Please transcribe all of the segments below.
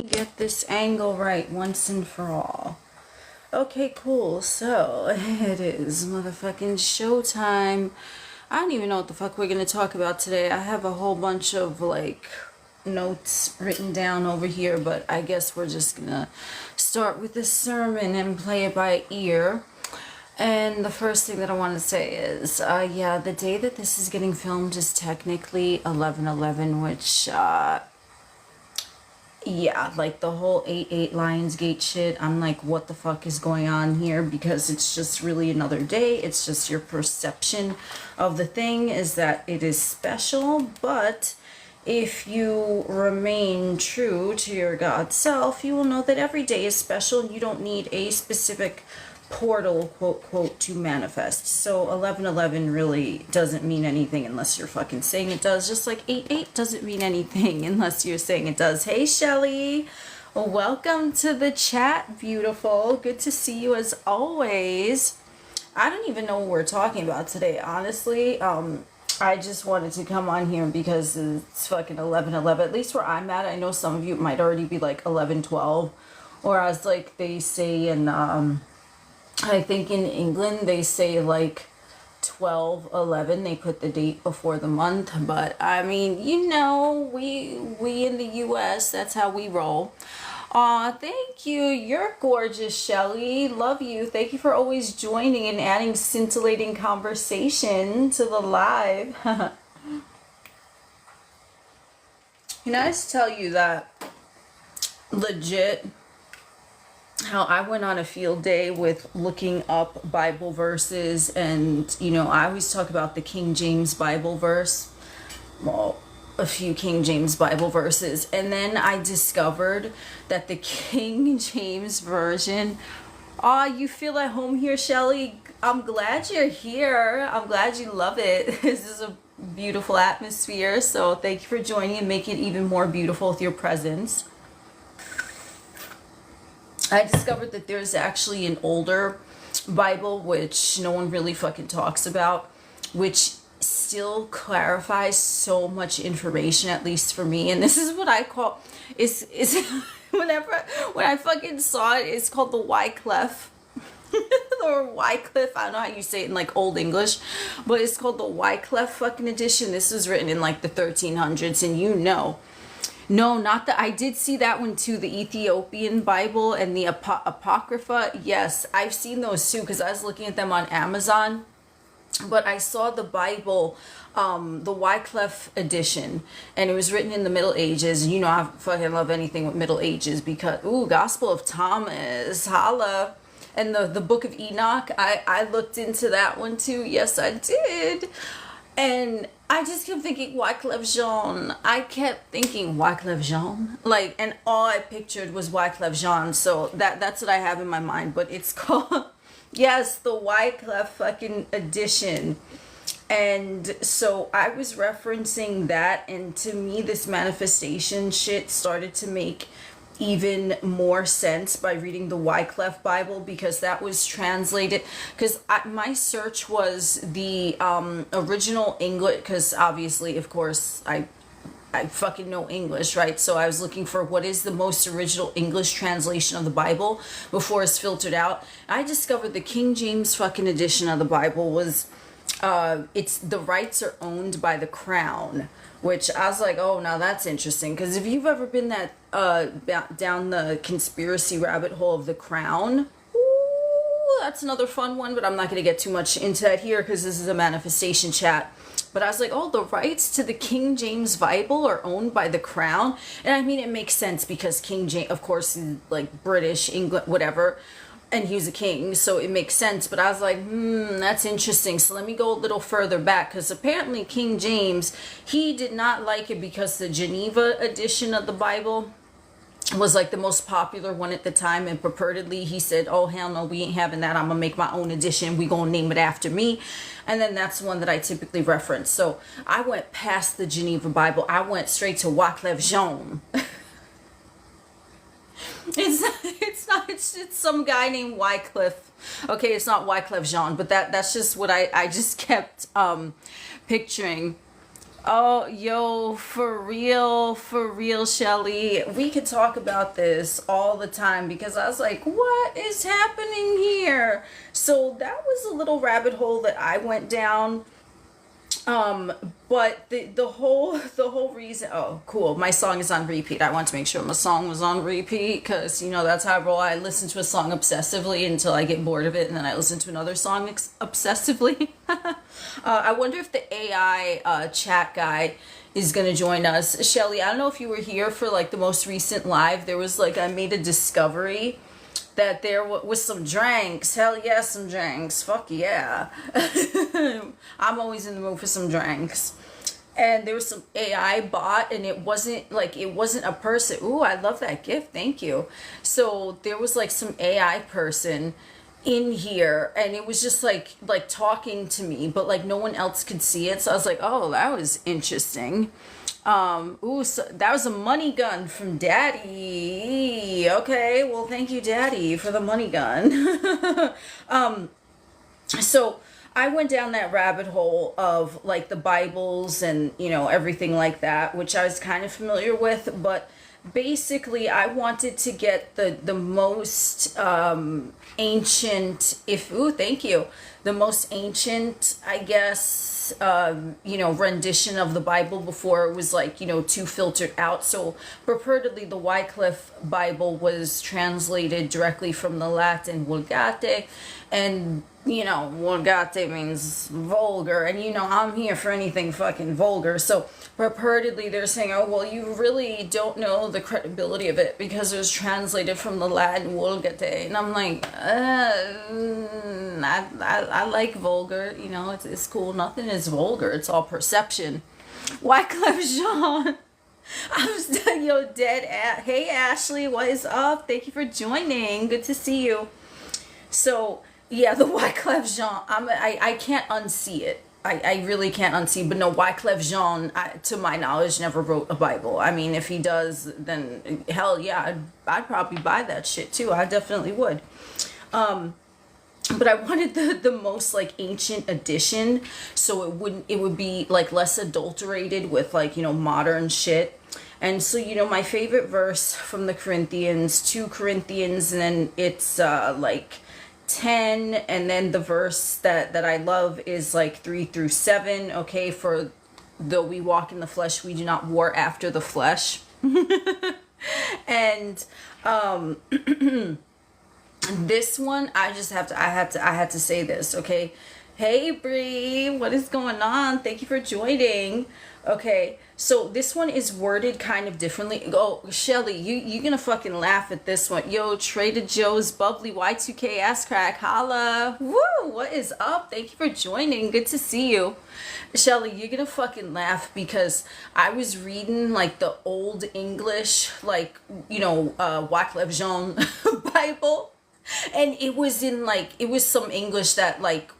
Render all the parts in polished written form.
Get this angle right once and for all. Okay, cool. So it is motherfucking showtime. I don't even know what the fuck we're gonna talk about today. I have a whole bunch of notes written down over here, but I guess we're just gonna start with this sermon and play it by ear. And the first thing that I want to say is, yeah, the day that this is getting filmed is technically 11/11, which, yeah, like the whole 8/8 Lionsgate shit, I'm like, what the fuck is going on here? Because it's just really another day. It's just your perception of the thing is that it is special, but if you remain true to your God self, you will know that every day is special and you don't need a specific portal, quote, quote, to manifest. So 11/11 really doesn't mean anything unless you're fucking saying it does, just like 8/8 doesn't mean anything unless you're saying it does. Hey, Shelly. Welcome to the chat, beautiful. Good to see you as always. I don't even know what we're talking about today, honestly. I just wanted to come on here because it's fucking 11/11. At least where I'm at, I know some of you might already be like 11/12, or as like they say in I think in England they say like 12/11. They put the date before the month, but I mean, you know, we in the US, that's how we roll. Aw, thank you. You're gorgeous, Shelly. Love you. Thank you for always joining and adding scintillating conversation to the live. Can I just tell you that legit how I went on a field day with looking up Bible verses, and you know, I always talk about the King James Bible verse. Well, a few King James Bible verses, and then I discovered that the King James version, you feel at home here, Shelly. I'm glad you're here. I'm glad you love it. This is a beautiful atmosphere, so thank you for joining and make it even more beautiful with your presence. I discovered that there's actually an older Bible, which no one really fucking talks about, which still clarifies so much information, at least for me. And this is what I call, is when I fucking saw it, it's called the Wycliffe. Or Wycliffe, I don't know how you say it in like Old English, but it's called the Wycliffe fucking edition. This was written in like the 1300s, and you know, no, not that. I did see that one too, the Ethiopian Bible and the Apocrypha. Yes, I've seen those too because I was looking at them on Amazon. But I saw the Bible, the Wycliffe edition, and it was written in the Middle Ages. And you know, I fucking love anything with Middle Ages because, ooh, Gospel of Thomas, holla. And the Book of Enoch, I looked into that one too. Yes, I did. And I just kept thinking Wyclef Jean. I kept thinking Wyclef Jean. Like, and all I pictured was Wyclef Jean. So that's what I have in my mind. But it's called, yes, the Wyclef fucking edition. And so I was referencing that. And to me, this manifestation shit started to make even more sense by reading the Wycliffe Bible, because that was translated, because my search was the original English, because obviously, of course, I fucking know English, right? So I was looking for what is the most original English translation of the Bible before it's filtered out. I discovered the King James fucking edition of the Bible was it's the rights are owned by the Crown, which I was like, oh, now that's interesting. Because if you've ever been that down the conspiracy rabbit hole of the Crown, ooh, that's another fun one. But I'm not going to get too much into that here because this is a manifestation chat. But I was like, oh, the rights to the King James Bible are owned by the Crown. And I mean, it makes sense because King James, of course, is like British, England, whatever. And he was a king, so it makes sense. But I was like, that's interesting. So let me go a little further back, because apparently King James, he did not like it because the Geneva edition of the Bible was like the most popular one at the time, and purportedly he said, oh hell no, we ain't having that. I'm gonna make my own edition. We gonna name it after me. And then that's one that I typically reference. So I went past the Geneva Bible. I went straight to Wyclef Jean. It's some guy named Wycliffe. Okay, it's not Wyclef Jean, but that's just what I just kept picturing. Oh, yo, for real, Shelly. We could talk about this all the time because I was like, what is happening here? So that was a little rabbit hole that I went down. Um, but the whole reason. Oh, cool. My song is on repeat. I want to make sure my song was on repeat because that's how I roll. I listen to a song obsessively until I get bored of it, and then I listen to another song obsessively. I wonder if the AI chat guy is gonna join us. Shelly, I don't know if you were here for like the most recent live. There was like I made a discovery that there was some drinks. Hell yeah, some drinks. Fuck yeah. I'm always in the mood for some drinks. And there was some AI bot, and it wasn't a person. Ooh, I love that gift. Thank you. So there was like some AI person in here, and it was just like talking to me, but like no one else could see it. So I was like, oh, that was interesting. Ooh, so that was a money gun from Daddy. Okay, well, thank you, Daddy, for the money gun. So I went down that rabbit hole of like the Bibles and everything like that, which I was kind of familiar with, but basically I wanted to get the most ancient, if ooh, thank you, the most ancient, I guess, rendition of the Bible before it was like too filtered out. So purportedly the Wycliffe Bible was translated directly from the Latin Vulgate, and vulgate means vulgar, and I'm here for anything fucking vulgar. So purportedly they're saying, oh, well, you really don't know the credibility of it because it was translated from the Latin Vulgate. And I'm like, I like vulgar, it's cool. Nothing is vulgar. It's all perception. Wyclef Jean. I'm still dead at. Hey, Ashley, what is up? Thank you for joining. Good to see you. So, yeah, the Wyclef Jean, I can't unsee it. I really can't unsee. But no, Wyclef Jean, to my knowledge, never wrote a Bible. I mean, if he does, then hell yeah, I'd probably buy that shit too. I definitely would. But I wanted the most like ancient edition, so it would be like less adulterated with like modern shit. And so my favorite verse from the Corinthians, 2 Corinthians, and then it's like 10, and then the verse that I love is like 3 through 7. Okay, for though we walk in the flesh, we do not war after the flesh. And this one, I had to say this, okay? Hey Bree, what is going on? Thank you for joining. Okay, so this one is worded kind of differently. Oh, Shelly, you're gonna fucking laugh at this one. Yo, Trader Joe's bubbly Y2K ass crack, holla. Woo, what is up? Thank you for joining. Good to see you. Shelly, you're gonna fucking laugh because I was reading like the old English, like, Wyclef Jean Bible. And it was some English that like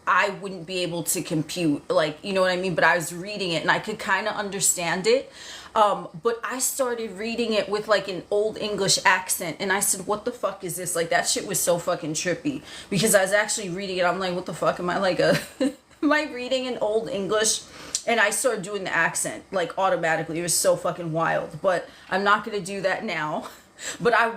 I wouldn't be able to compute, like, you know what I mean? But I was reading it and I could kind of understand it. But I started reading it with like an old English accent, and I said, what the fuck is this? Like, that shit was so fucking trippy because I was actually reading it. I'm like, what the fuck? Am I like am I reading in old English? And I started doing the accent like automatically. It was so fucking wild, but I'm not going to do that now. But I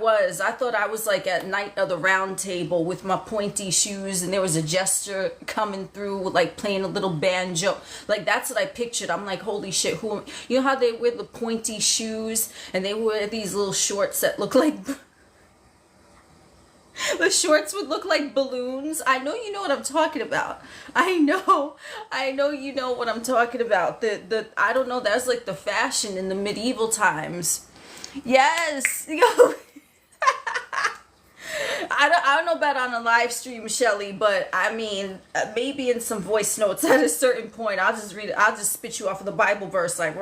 thought I was like at Night of the Round Table with my pointy shoes, and there was a jester coming through like playing a little banjo. Like, that's what I pictured. I'm like, holy shit, you know how they wear the pointy shoes and they wear these little shorts that look like the shorts would look like balloons. I know you know what I'm talking about. I know you know what I'm talking about. The I don't know, that's like the fashion in the medieval times. Yes, yo. I don't know about on a live stream, Shelly, but I mean, maybe in some voice notes at a certain point, I'll just read it. I'll just spit you off of the Bible verse, like,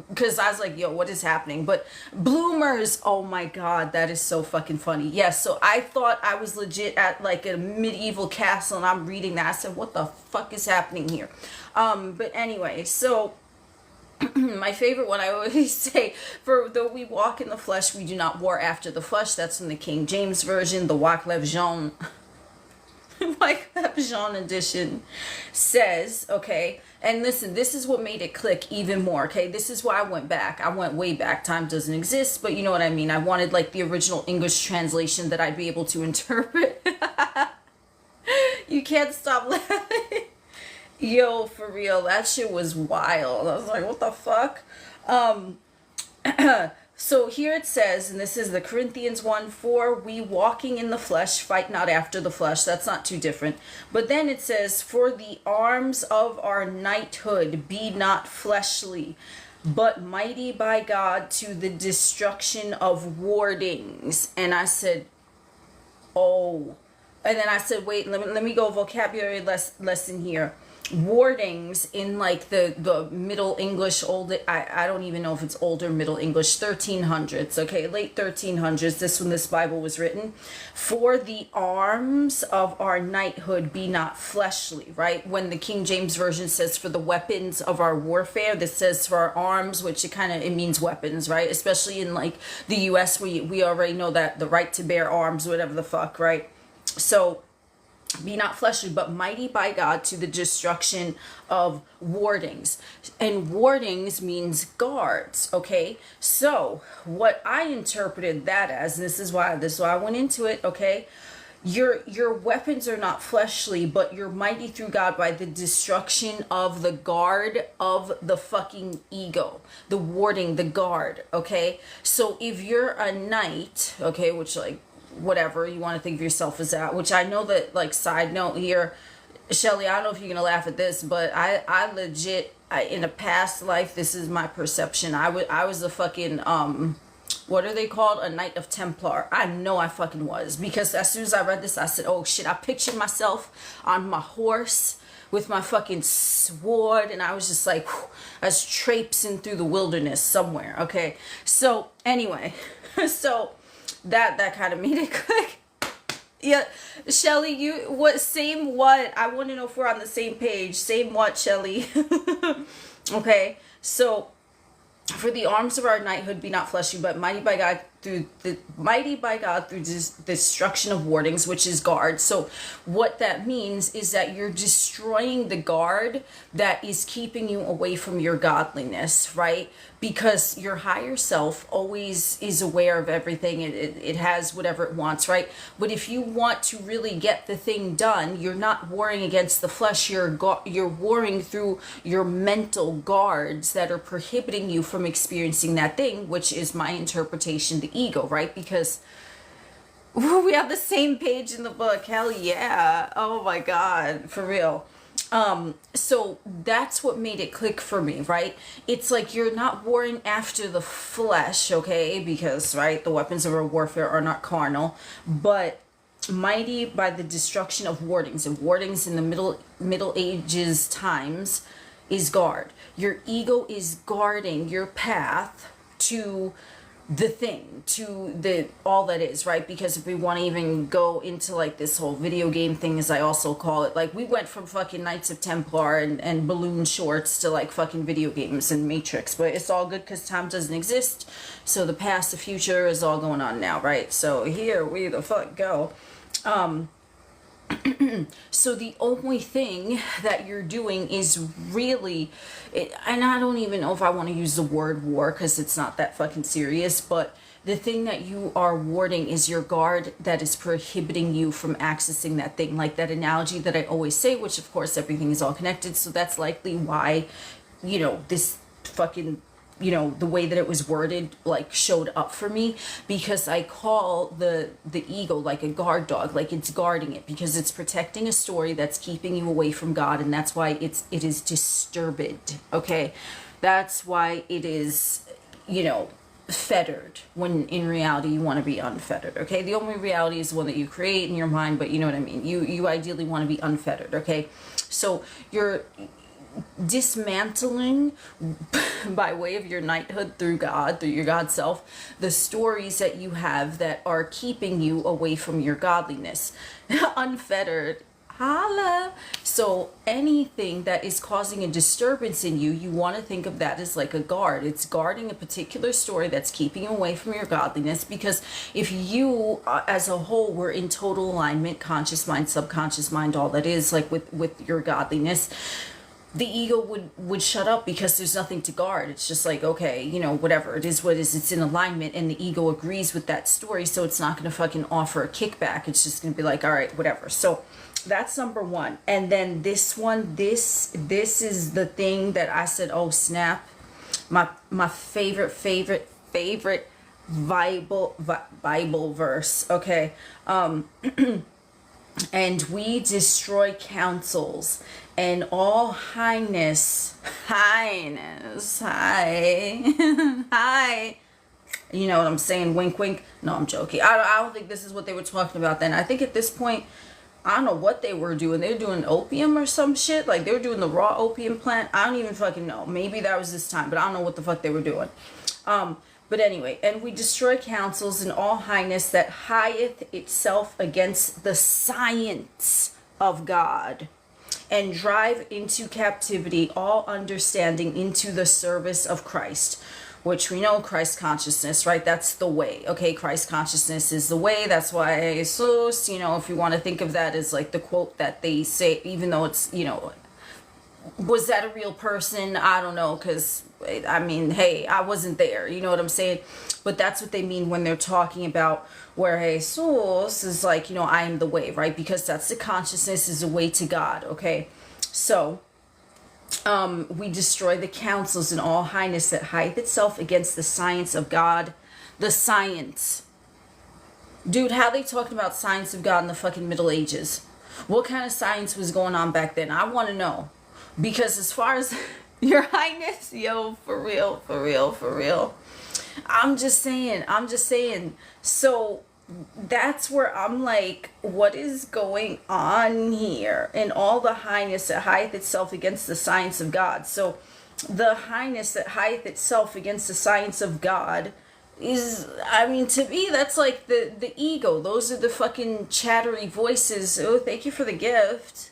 because I was like, yo, what is happening? But bloomers, oh my God, that is so fucking funny. Yes, so I thought I was legit at like a medieval castle, and I'm reading that. I said, what the fuck is happening here? But anyway, so my favorite one, I always say, for though we walk in the flesh, we do not war after the flesh. That's in the King James Version, the Wyclef Jean. Mike Papillon edition says, okay, and listen, this is what made it click even more, okay? This is why I went back. I went way back. Time doesn't exist, but you know what I mean. I wanted like the original English translation that I'd be able to interpret. You can't stop laughing. Yo, for real, that shit was wild. I was like, what the fuck? So here it says, and this is the Corinthians 1:4, we walking in the flesh, fight not after the flesh. That's not too different. But then it says, for the arms of our knighthood be not fleshly, but mighty by God to the destruction of wardings. And I said, oh. And then I said, wait, let me go vocabulary lesson here. Wardings in like the Middle English, I don't even know if it's older Middle English, 1300s, okay, late 1300s, when this Bible was written. For the arms of our knighthood be not fleshly, right? When the King James Version says for the weapons of our warfare, this says for our arms, which it means weapons, right? Especially in like the US, we already know that the right to bear arms, whatever the fuck, right? So, be not fleshly, but mighty by God to the destruction of wardings. And wardings means guards, okay? So, what I interpreted that as, and this is why I went into it, okay? Your weapons are not fleshly, but you're mighty through God by the destruction of the guard of the fucking ego. The warding, the guard, okay? So, if you're a knight, okay, which like, whatever you want to think of yourself as that, which I know that, like, side note here, Shelly, I don't know if you're gonna laugh at this, but I legit, in a past life, this is my perception, I was a fucking what are they called, a Knight of Templar. I know I fucking was, because as soon as I read this, I said, oh shit, I pictured myself on my horse with my fucking sword, and I was just like, whew, I was traipsing through the wilderness somewhere, okay? So anyway, so that kind of made it click. Yeah, Shelly, I want to know if we're on the same page. Same what, Shelly? Okay, so for the arms of our knighthood be not fleshly, but mighty by God through destruction of wardings, which is guard. So what that means is that you're destroying the guard that is keeping you away from your godliness, right? Because your higher self always is aware of everything. It has whatever it wants, right? But if you want to really get the thing done, you're not warring against the flesh. You're warring through your mental guards that are prohibiting you from experiencing that thing, which is my interpretation, the ego, right? Because we have the same page in the book. Hell yeah. Oh my God, for real. So that's what made it click for me, right? It's like you're not warring after the flesh, okay? Because, right, the weapons of our warfare are not carnal, but mighty by the destruction of wardings. And wardings in the Middle Ages times is guard. Your ego is guarding your path to the thing, to the all that is, right? Because if we want to even go into like this whole video game thing, as I also call it, like we went from fucking Knights of Templar and balloon shorts to like fucking video games and Matrix, but it's all good because time doesn't exist, so the past, the future is all going on now, right? So here we the fuck go. So the only thing that you're doing is really, and I don't even know if I want to use the word war because it's not that fucking serious, but the thing that you are warding is your guard that is prohibiting you from accessing that thing. Like that analogy that I always say, which of course everything is all connected, so that's likely why, you know, this fucking, you know, the way that it was worded like showed up for me, because I call the ego like a guard dog, like it's guarding it because it's protecting a story that's keeping you away from God, and that's why it is disturbed, okay? That's why it is, you know, fettered, when in reality you want to be unfettered, okay? The only reality is the one that you create in your mind, but you know what I mean, you ideally want to be unfettered, okay? So you're dismantling by way of your knighthood through God, through your God self, the stories that you have that are keeping you away from your godliness. Unfettered, holla. So anything that is causing a disturbance in you, you want to think of that as like a guard. It's guarding a particular story that's keeping you away from your godliness, because if you as a whole were in total alignment, conscious mind, subconscious mind, all that is, like with your godliness, the ego would shut up, because there's nothing to guard. It's just like, okay, you know, whatever, it is what it is, it's in alignment, and the ego agrees with that story, so it's not going to fucking offer a kickback. It's just going to be like, all right, whatever. So that's number one. And then this one, this is the thing that I said, oh snap, my favorite Bible verse, okay? And we destroy councils and all highness, hi, you know what I'm saying, wink wink. No, I'm joking. I don't think this is what they were talking about then. I think at this point, I don't know what they were doing. They were doing opium or some shit. Like, they were doing the raw opium plant. I don't even fucking know. Maybe that was this time, but I don't know what the fuck they were doing. But anyway, and we destroy counsels and all highness that higheth itself against the science of God, and drive into captivity all understanding into the service of Christ, which we know Christ consciousness, right? That's the way. Okay, Christ consciousness is the way. That's why Jesus, you know, if you want to think of that as like the quote that they say, even though it's, you know, was that a real person? I don't know, because I mean, hey, I wasn't there, you know what I'm saying? But that's what they mean when they're talking about where Jesus is like, you know, I am the way, right? Because that's the consciousness, is a way to God. Okay, so we destroy the counsels and all highness that hieth itself against the science of God. The science, dude, how they talking about science of God in the fucking Middle Ages? What kind of science was going on back then? I want to know. Because as far as your highness, yo, for real. I'm just saying. So that's where I'm like, what is going on here? And all the highness that hieth itself against the science of God. So the highness that hieth itself against the science of God is, I mean, to me, that's like the ego. Those are the fucking chattery voices. Oh, thank you for the gift.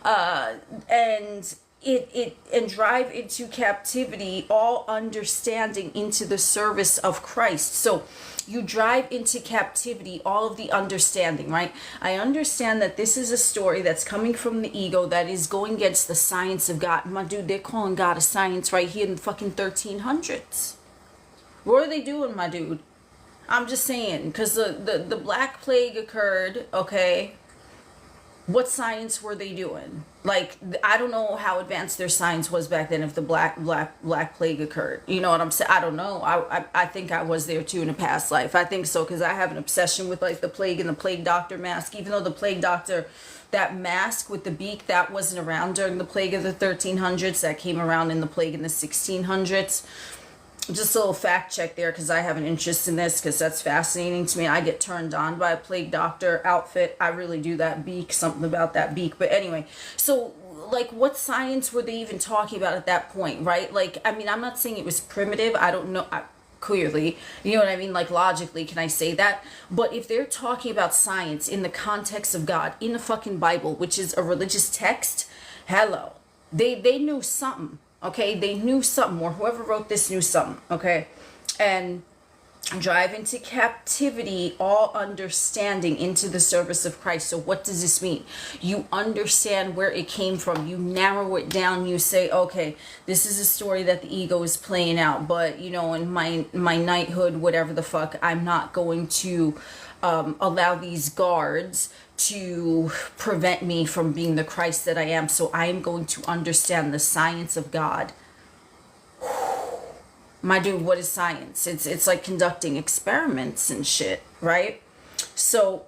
And and drive into captivity all understanding into the service of Christ. So you drive into captivity all of the understanding, right? I understand that this is a story that's coming from the ego that is going against the science of God. My dude, they're calling God a science right here in the fucking 1300s. What are they doing, my dude? I'm just saying, because the Black Plague occurred, okay? What science were they doing? Like, I don't know how advanced their science was back then if the Black Plague occurred. You know what I'm saying? I don't know. I think I was there too in a past life. I think so, because I have an obsession with like the plague and the plague doctor mask. Even though the plague doctor, that mask with the beak, that wasn't around during the plague of the 1300s. That came around in the plague in the 1600s. Just a little fact check there, because I have an interest in this, because that's fascinating to me. I get turned on by a plague doctor outfit. I really do. That beak, something about that beak. But anyway, so like, what science were they even talking about at that point, right? Like, I mean, I'm not saying it was primitive. I don't know. Clearly, you know what I mean? Like, logically, can I say that? But if they're talking about science in the context of God, in the fucking Bible, which is a religious text, hello, they knew something. Okay, they knew something, or whoever wrote this knew something, okay? And drive into captivity all understanding into the service of Christ. So what does this mean? You understand where it came from. You narrow it down. You say, okay, this is a story that the ego is playing out, but, you know, in my knighthood, whatever the fuck, I'm not going to allow these guards to prevent me from being the Christ that I am. So I am going to understand the science of God. My dude, what is science? It's like conducting experiments and shit, right? So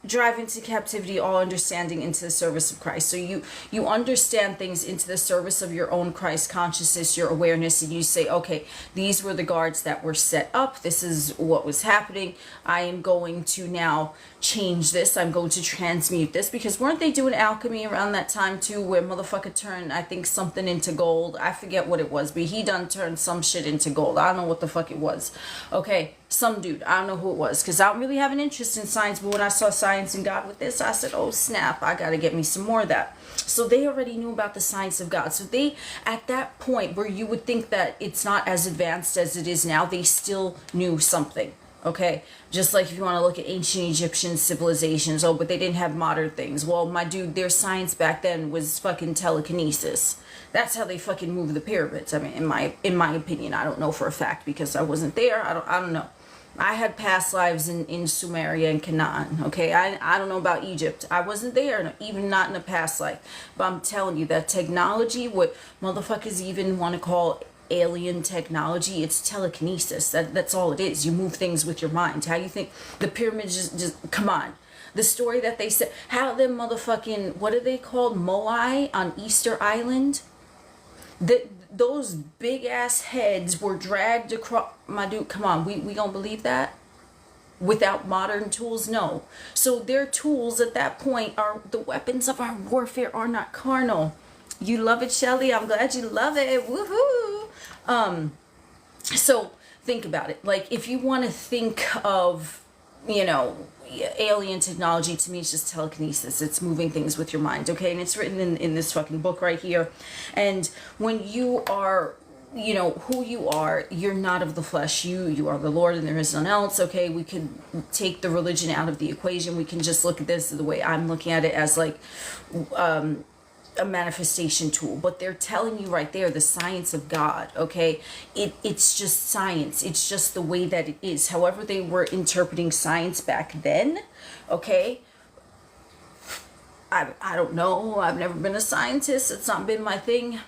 drive into captivity all understanding into the service of Christ. So you understand things into the service of your own Christ consciousness, your awareness, and you say, okay, these were the guards that were set up. This is what was happening. I am going to now change this. I'm going to transmute this, because weren't they doing alchemy around that time too, where motherfucker turned, I think, something into gold? I forget what it was, but he done turned some shit into gold. I don't know what the fuck it was. Okay. Some dude, I don't know who it was, because I don't really have an interest in science, but when I saw Science and God with this, I said, oh snap, I gotta get me some more of that. So they already knew about the science of God. So they, at that point where you would think that it's not as advanced as it is now, they still knew something. Okay, just like if you want to look at ancient Egyptian civilizations, oh, but they didn't have modern things. Well, my dude, their science back then was fucking telekinesis. That's how they fucking moved the pyramids. I mean, in my opinion, I don't know for a fact because I wasn't there. I don't know. I had past lives in Sumeria and Canaan. Okay, I don't know about Egypt. I wasn't there, even not in a past life. But I'm telling you that technology, what motherfuckers even want to call alien technology, it's telekinesis. That's all it is. You move things with your mind. How you think the pyramids just come on. The story that they said, how them motherfucking, what are they called, Moai on Easter Island, those big ass heads were dragged across. My dude, come on, we gonna believe that without modern tools? No. So their tools at that point are the weapons of our warfare are not carnal. You love it, Shelly. I'm glad you love it. Woohoo. So think about it. Like, if you want to think of, you know, alien technology, to me it's just telekinesis. It's moving things with your mind. Okay, and it's written in this fucking book right here. And when you are, you know who you are, you're not of the flesh. You are the Lord, and there is none else. Okay, we could take the religion out of the equation. We can just look at this the way I'm looking at it, as like a manifestation tool. But they're telling you right there the science of God. Okay, it's just science. It's just the way that it is. However they were interpreting science back then. Okay, I don't know. I've never been a scientist. It's not been my thing.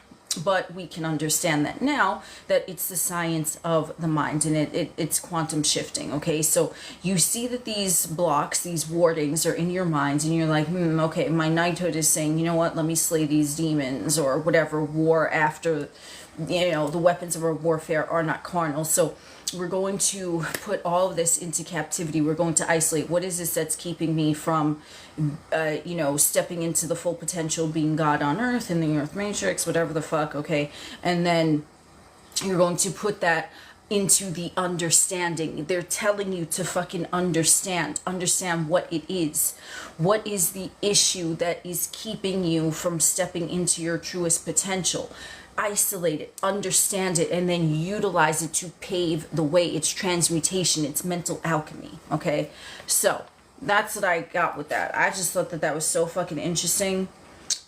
But we can understand that now, that it's the science of the mind, and it's quantum shifting. Okay, so you see that these blocks, these wardings are in your mind, and you're like, okay, my knighthood is saying, you know what, let me slay these demons, or whatever, war after, you know, the weapons of our warfare are not carnal. So we're going to put all of this into captivity. We're going to isolate. What is this that's keeping me from, you know, stepping into the full potential, being God on earth, in the earth matrix, whatever the fuck, okay? And then you're going to put that into the understanding. They're telling you to fucking understand what it is. What is the issue that is keeping you from stepping into your truest potential? Isolate it, understand it, and then utilize it to pave the way. It's transmutation, it's mental alchemy. Okay, so that's what I got with that. I just thought that was so fucking interesting.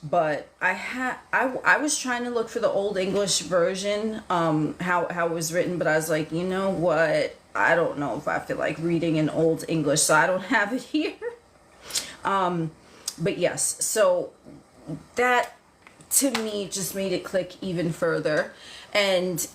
But I was trying to look for the old English version, how it was written, but I was like, you know what, I don't know if I feel like reading in old English, so I don't have it here. But yes, so that to me just made it click even further. And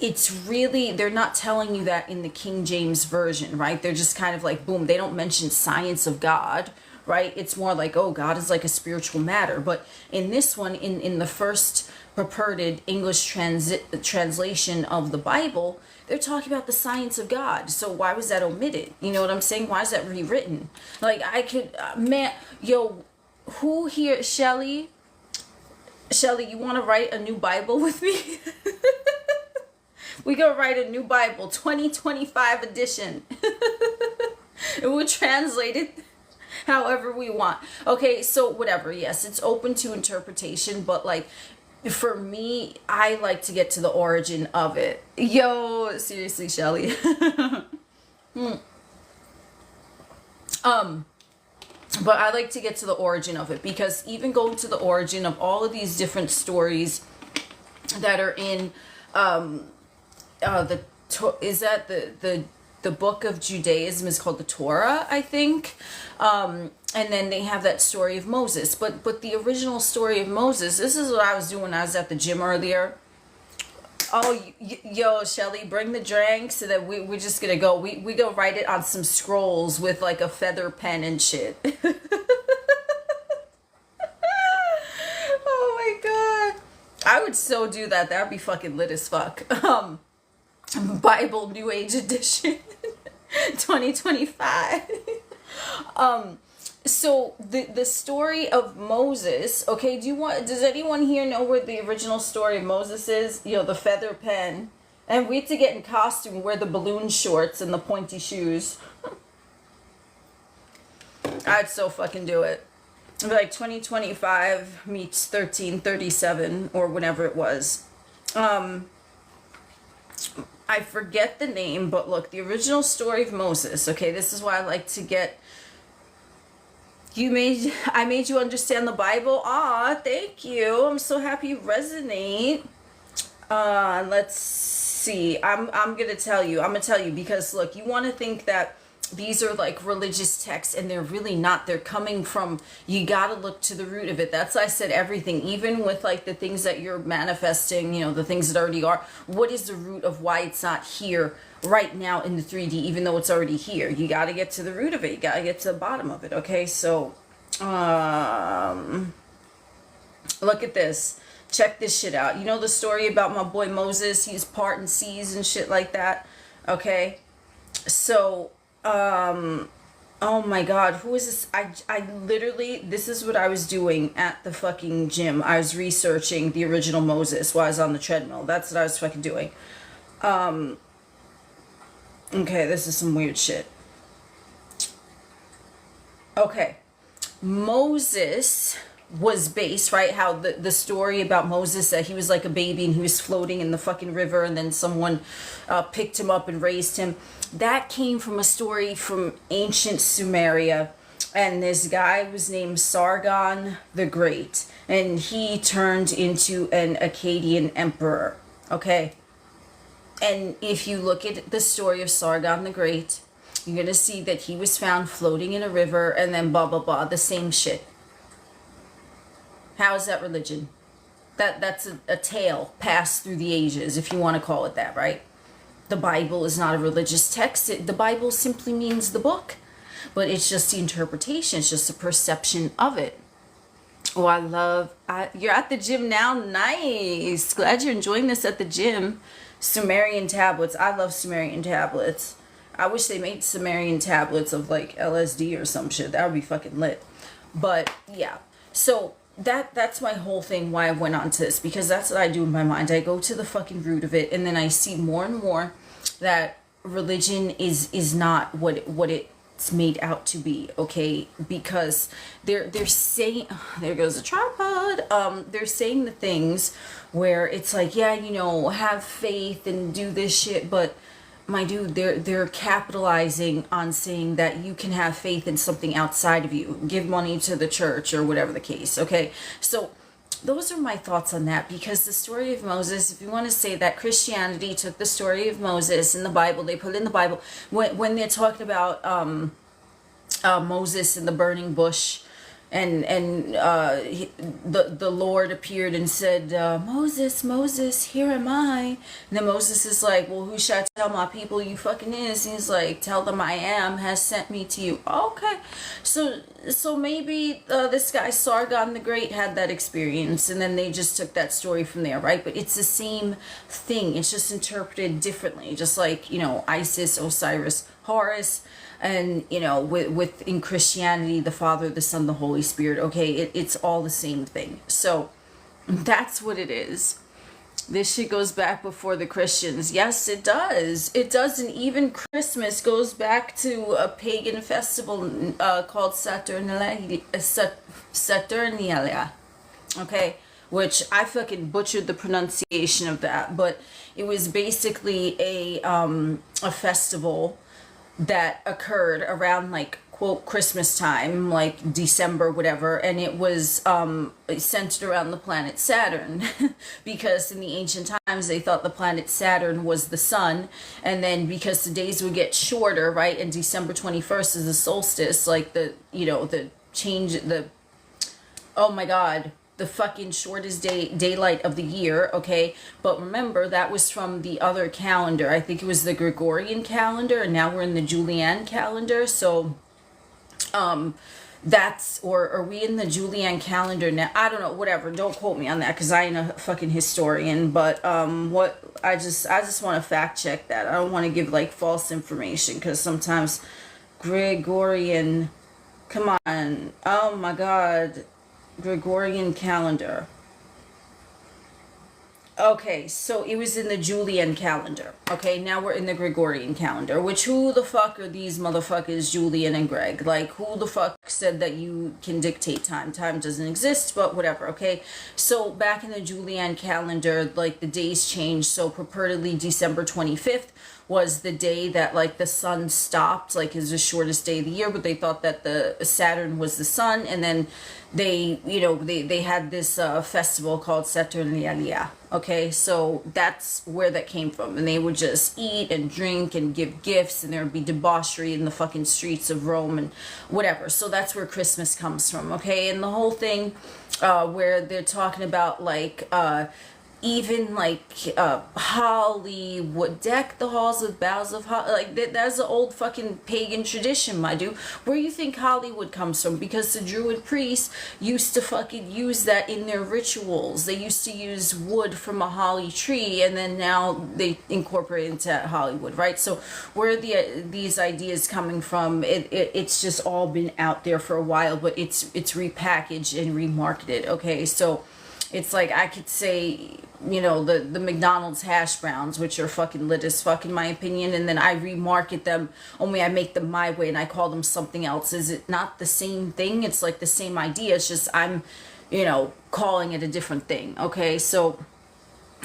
it's really, they're not telling you that in the King James version, right? They're just kind of like, boom, they don't mention science of God, right? It's more like, oh, God is like a spiritual matter. But in this one, in the first purported English translation of the Bible, they're talking about the science of God. So why was that omitted? You know what I'm saying? Why is that rewritten? Like, I could, man, yo, who here, Shelly, you want to write a new Bible with me? We gonna write a new Bible, 2025 edition. And we'll translate it however we want. Okay, so whatever, yes, it's open to interpretation, but like, for me, I like to get to the origin of it. Yo, seriously, Shelly. But I like to get to the origin of it, because even going to the origin of all of these different stories that are in the book of Judaism is called the Torah, I think. And then they have that story of Moses. But the original story of Moses, this is what I was doing when I was at the gym earlier. Oh, yo, Shelly, bring the drink so that we're just gonna go. We go write it on some scrolls with like a feather pen and shit. Oh my god. I would so do that. That would be fucking lit as fuck. Bible New Age Edition 2025. So the story of Moses, okay, does anyone here know where the original story of Moses is? You know, the feather pen And wait to get in costume, wear the balloon shorts and the pointy shoes. I'd so fucking do it. It'd be like 2025 meets 1337 or whatever it was. I forget the name, but look, the original story of Moses. Okay, this is why I like to get. I made you understand the Bible. Ah, thank you. I'm so happy you resonate. Let's see. I'm gonna tell you. I'm gonna tell you because look, you want to think that these are like religious texts, and they're really not. They're coming from, you gotta look to the root of it. That's why I said everything, even with like the things that you're manifesting, you know, the things that already are. What is the root of why it's not here right now in the 3D, even though it's already here? You gotta get to the root of it. You gotta get to the bottom of it. Okay, so look at this. Check this shit out. You know the story about my boy Moses? He's parting seas and shit like that. Okay, so oh my god, who is this? I literally, this is what I was doing at the fucking gym. I was researching the original Moses while I was on the treadmill. That's what I was fucking doing. Okay, this is some weird shit. Okay, Moses was based, right? How the story about Moses, that he was like a baby and he was floating in the fucking river, and then someone picked him up and raised him. That came from a story from ancient Sumeria, and this guy was named Sargon the Great, and he turned into an Akkadian emperor. Okay, and if you look at the story of Sargon the Great, you're gonna see that he was found floating in a river, and then blah blah blah, the same shit. How is that religion? That's a tale passed through the ages, if you want to call it that, right? The Bible is not a religious text. The Bible simply means the book, but it's just the interpretation. It's just a perception of it. Oh, you're at the gym now? Nice. Glad you're enjoying this at the gym. Sumerian tablets. I love Sumerian tablets. I wish they made Sumerian tablets of like LSD or some shit. That would be fucking lit. But yeah, so that's my whole thing, why I went on to this, because that's what I do in my mind. I go to the fucking root of it, and then I see more and more that religion is not what it's made out to be. Okay, because they're saying, there goes the tripod, they're saying the things where it's like, yeah, you know, have faith and do this shit, but my dude, they're capitalizing on saying that you can have faith in something outside of you, give money to the church or whatever the case. Okay, so those are my thoughts on that, because the story of Moses, if you want to say that Christianity took the story of Moses in the Bible, they put it in the Bible, when they're talking about Moses in the burning bush, and the Lord appeared and said, Moses, Moses, here am I. And then Moses is like, well, who should I tell my people you fucking is? And he's like, tell them I am has sent me to you. Okay, so maybe this guy Sargon the Great had that experience, and then they just took that story from there, right? But it's the same thing. It's just interpreted differently, just like, you know, Isis, Osiris, Horus. And, you know, with in Christianity, the Father, the Son, the Holy Spirit. Okay, it's all the same thing. So that's what it is. This shit goes back before the Christians. Yes, it does. It does. And even Christmas goes back to a pagan festival called Saturnalia. Okay, which I fucking butchered the pronunciation of that, but it was basically a festival that occurred around like quote Christmas time, like December, whatever, and it was centered around the planet Saturn because in the ancient times they thought the planet Saturn was the sun, and then because the days would get shorter, right, and December 21st is the solstice, like the, you know, the change, the, oh my god, the fucking shortest daylight of the year. Okay, but remember that was from the other calendar. I think it was the Gregorian calendar, and now we're in the Julian calendar. So that's, or are we in the Julian calendar now? I don't know, whatever, don't quote me on that because I ain't a fucking historian. But what I just want to fact check that. I don't want to give like false information, because sometimes Gregorian, come on, oh my god, Gregorian calendar. Okay, so it was in the Julian calendar. Okay, now we're in the Gregorian calendar. Which, who the fuck are these motherfuckers, Julian and Greg? Like, who the fuck said that you can dictate time? Time doesn't exist, but whatever, okay? So, back in the Julian calendar, like, the days changed. So, purportedly, December 25th was the day that, like, the sun stopped, like, is the shortest day of the year, but they thought that the Saturn was the sun, and then they had this festival called Saturnalia. Okay, so that's where that came from, and they would just eat and drink and give gifts, and there would be debauchery in the fucking streets of Rome and whatever. So that's where Christmas comes from. Okay, and the whole thing where they're talking about like even like Hollywood, deck the halls with boughs of holly, like that's an old fucking pagan tradition, my dude. Where you think Hollywood comes from? Because the Druid priests used to fucking use that in their rituals. They used to use wood from a holly tree, and then now they incorporate it into Hollywood, right? So where these ideas coming from? It's just all been out there for a while, but it's repackaged and remarketed. Okay, so it's like I could say, the McDonald's hash browns, which are fucking lit as fuck in my opinion, and then I remarket them, only I make them my way and I call them something else. Is it not the same thing? It's like the same idea. It's just I'm, calling it a different thing. Okay, so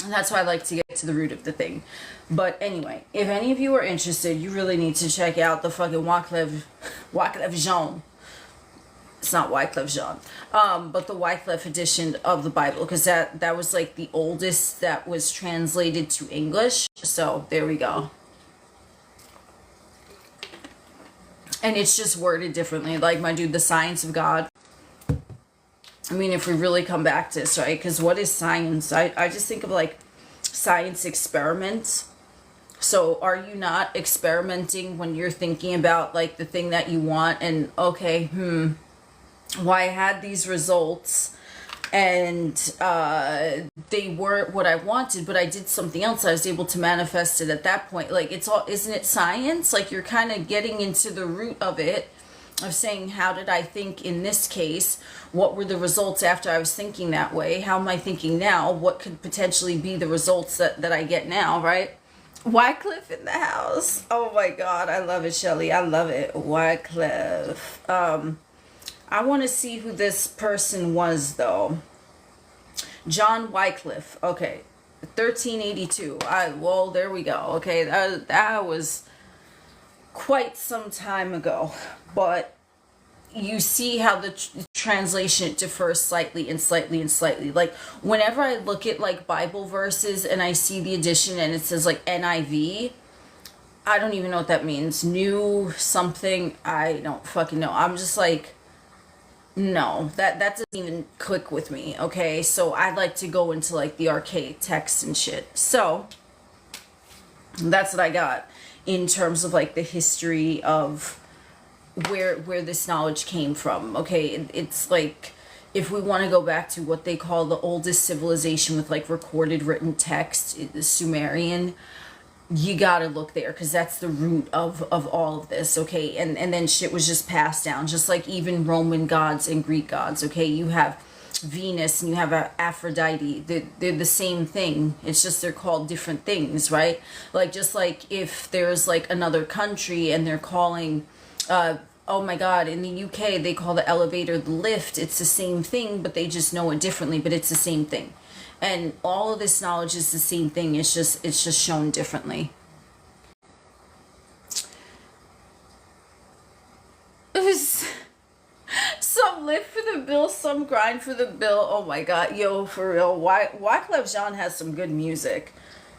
that's why I like to get to the root of the thing. But anyway, if any of you are interested, you really need to check out the fucking Wyclef Jean. It's not Wyclef Jean, but the Wyclef edition of the Bible, because that was like the oldest that was translated to English. So there we go. And it's just worded differently. Like, my dude, the science of God. I mean, if we really come back to this, right? Because what is science? I just think of like science experiments. So are you not experimenting when you're thinking about like the thing that you want, and okay, well, I had these results and they weren't what I wanted, but I did something else. I was able to manifest it at that point. Like, it's all, isn't it science? Like, you're kind of getting into the root of it, of saying, how did I think in this case? What were the results after I was thinking that way? How am I thinking now? What could potentially be the results that I get now, right? Wycliffe in the house. Oh my God, I love it, Shelly. I love it. Wycliffe. I want to see who this person was, though. John Wycliffe. Okay. 1382. Well, there we go. Okay. That was quite some time ago. But you see how the translation differs slightly and slightly and slightly. Like, whenever I look at, like, Bible verses and I see the edition and it says, like, NIV, I don't even know what that means. New something. I don't fucking know. I'm just like, no, that doesn't even click with me, okay? So I'd like to go into like the archaic text and shit. So that's what I got in terms of like the history of where this knowledge came from, okay? It's like, if we want to go back to what they call the oldest civilization with like recorded written text, the Sumerian, you gotta look there, because that's the root of all of this, okay? And then shit was just passed down, just like even Roman gods and Greek gods, okay? You have Venus and you have Aphrodite. They're the same thing. It's just they're called different things, right? Like, just like if there's like another country and they're calling, oh my God, in the UK they call the elevator the lift. It's the same thing, but they just know it differently, but it's the same thing. And all of this knowledge is the same thing. It's just shown differently. It was some live for the bill, some grind for the bill. Oh my God, yo, for real. Wyclef Jean has some good music.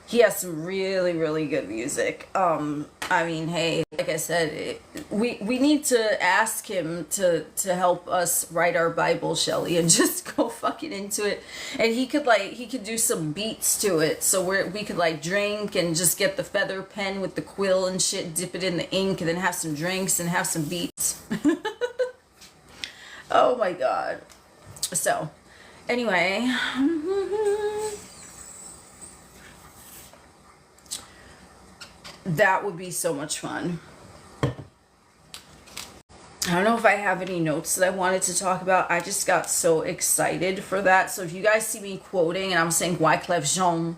He has some really, really good music. I mean, hey, like I said, we need to ask him to help us write our Bible, Shelly, and just go fucking into it. And he could do some beats to it, so we could like drink and just get the feather pen with the quill and shit, dip it in the ink, and then have some drinks and have some beats. Oh my God. So, anyway. That would be so much fun. I don't know if I have any notes that I wanted to talk about. I just got so excited for that. So if you guys see me quoting and I'm saying Wyclef Jean,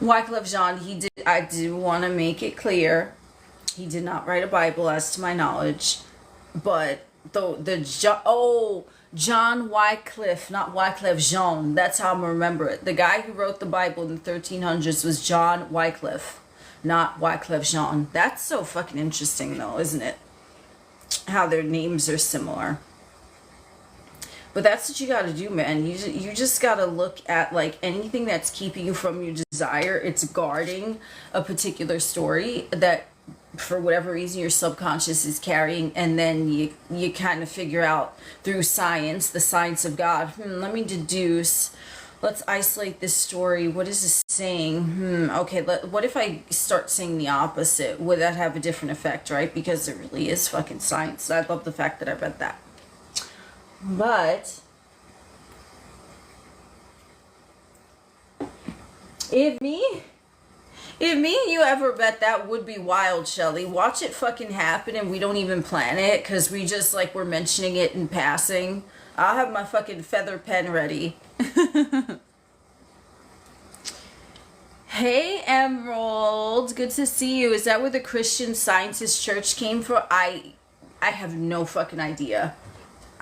Wyclef Jean, I do want to make it clear, he did not write a Bible as to my knowledge, but John Wycliffe, not Wyclef Jean. That's how I'm gonna remember it. The guy who wrote the Bible in the 1300s was John Wycliffe, not Wyclef Jean. That's so fucking interesting though, isn't it? How their names are similar. But that's what you gotta do, man. You just gotta look at like anything that's keeping you from your desire. It's guarding a particular story that for whatever reason your subconscious is carrying, and then you kind of figure out through science, the science of God, let me deduce, let's isolate this story, what is this saying? Okay, what if I start saying the opposite? Would that have a different effect, right? Because it really is fucking science. I love the fact that I read that. But if me and you ever bet, that would be wild, Shelly. Watch it fucking happen and we don't even plan it because we just like we're mentioning it in passing. I'll have my fucking feather pen ready. Hey Emerald, good to see you. Is that where the Christian Scientist Church came from? I have no fucking idea.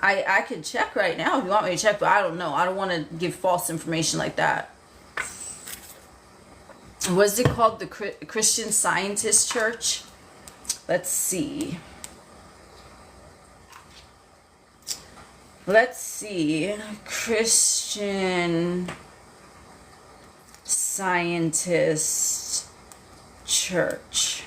I could check right now if you want me to check, but I don't know. I don't want to give false information like that. Was it called the Christian Scientist Church? Let's see. Christian Scientist Church.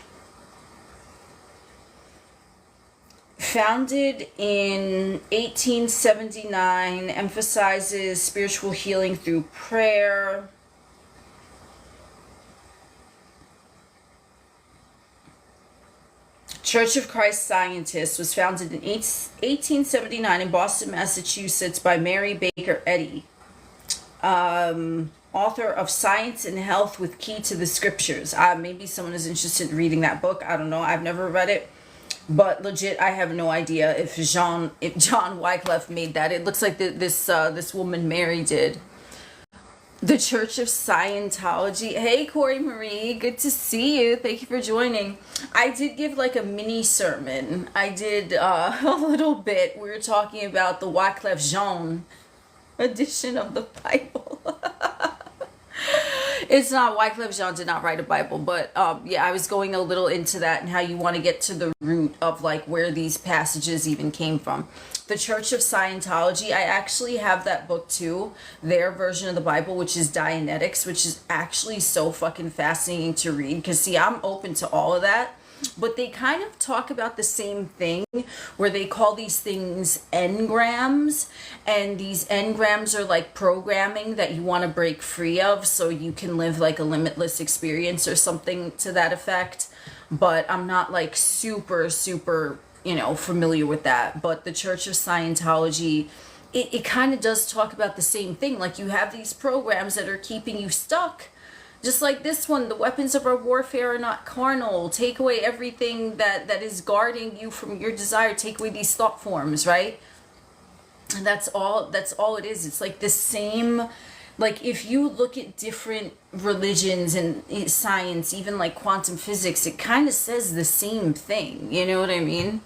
Founded in 1879, emphasizes spiritual healing through prayer. Church of Christ Scientist was founded in 1879 in Boston, Massachusetts by Mary Baker Eddy, author of Science and Health with Key to the Scriptures. Maybe someone is interested in reading that book. I don't know. I've never read it. But legit, I have no idea if John Wycliffe made that. It looks like this woman Mary did. The Church of Scientology. Hey, Corey Marie. Good to see you. Thank you for joining. I did give like a mini sermon. I did a little bit. We were talking about the Wyclef Jean edition of the Bible. It's not, Wyclef Jean did not write a Bible, but yeah, I was going a little into that and how you want to get to the root of like where these passages even came from. The Church of Scientology, I actually have that book too, their version of the Bible, which is Dianetics, which is actually so fucking fascinating to read because see, I'm open to all of that. But they kind of talk about the same thing where they call these things engrams, and these engrams are like programming that you want to break free of so you can live like a limitless experience or something to that effect. But I'm not like super familiar with that. But the Church of Scientology, it kind of does talk about the same thing. Like you have these programs that are keeping you stuck. Just like this one, the weapons of our warfare are not carnal. Take away everything that is guarding you from your desire. Take away these thought forms, right? And that's all it is. It's like the same, like if you look at different religions and science, even like quantum physics, it kind of says the same thing. You know what I mean?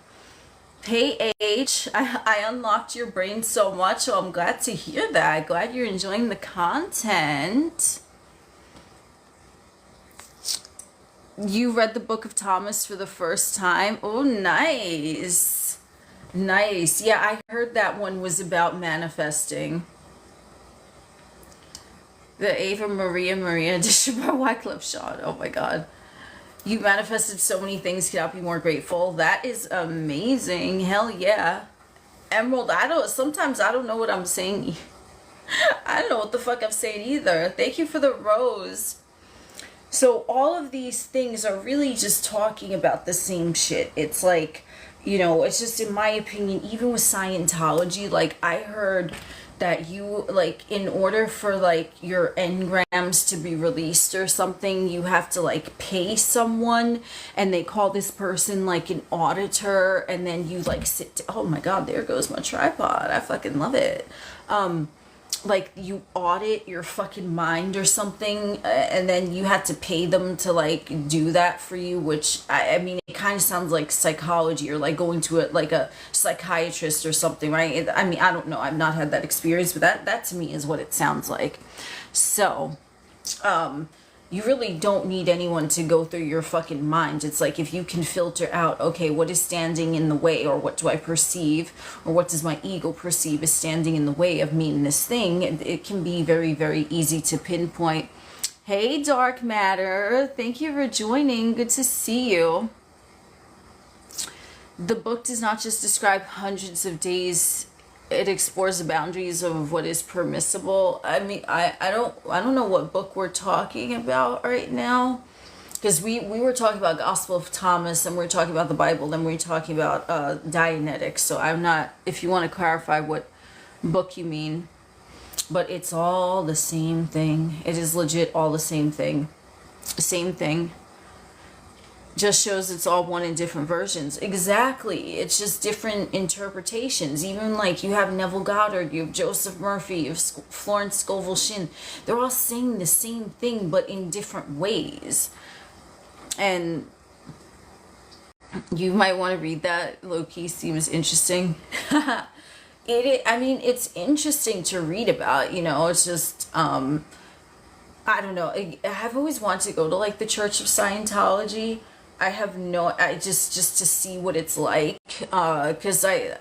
Hey H, I unlocked your brain so much, so I'm glad to hear that. Glad you're enjoying the content. You read the Book of Thomas for the first time? Oh, nice. Nice. Yeah, I heard that one was about manifesting. The Ava Maria edition by Wyclef Jean. Oh my God. You manifested so many things, cannot be more grateful. That is amazing. Hell yeah. Emerald, sometimes I don't know what I'm saying. I don't know what the fuck I'm saying either. Thank you for the rose. So all of these things are really just talking about the same shit. It's like, it's just in my opinion, even with Scientology, like I heard that you like, in order for like your engrams to be released or something, you have to like pay someone, and they call this person like an auditor, and then you like oh my god, there goes my tripod, I fucking love it. Like you audit your fucking mind or something, and then you have to pay them to like do that for you, which I mean, it kind of sounds like psychology, or like going to a psychiatrist or something, right? I mean, I don't know, I've not had that experience, but that to me is what it sounds like. So you really don't need anyone to go through your fucking mind. It's like, if you can filter out, okay, what is standing in the way, or what do I perceive, or what does my ego perceive is standing in the way of me in this thing, it can be very, very easy to pinpoint. Hey, Dark Matter, thank you for joining. Good to see you. The book does not just describe hundreds of days, it explores the boundaries of what is permissible. I mean, I don't know what book we're talking about right now, because we were talking about Gospel of Thomas, and we were talking about the Bible, then we were talking about Dianetics. So I'm not, if you want to clarify what book you mean, but it's all the same thing. It is legit all the same thing. Same thing. Just shows it's all one in different versions. Exactly. It's just different interpretations. Even like you have Neville Goddard, you have Joseph Murphy, you have Florence Scovel Shinn. They're all saying the same thing, but in different ways. And you might want to read that. Low-key seems interesting. I mean, it's interesting to read about, you know. It's just, I don't know. I've always wanted to go to like the Church of Scientology. I just to see what it's like, because I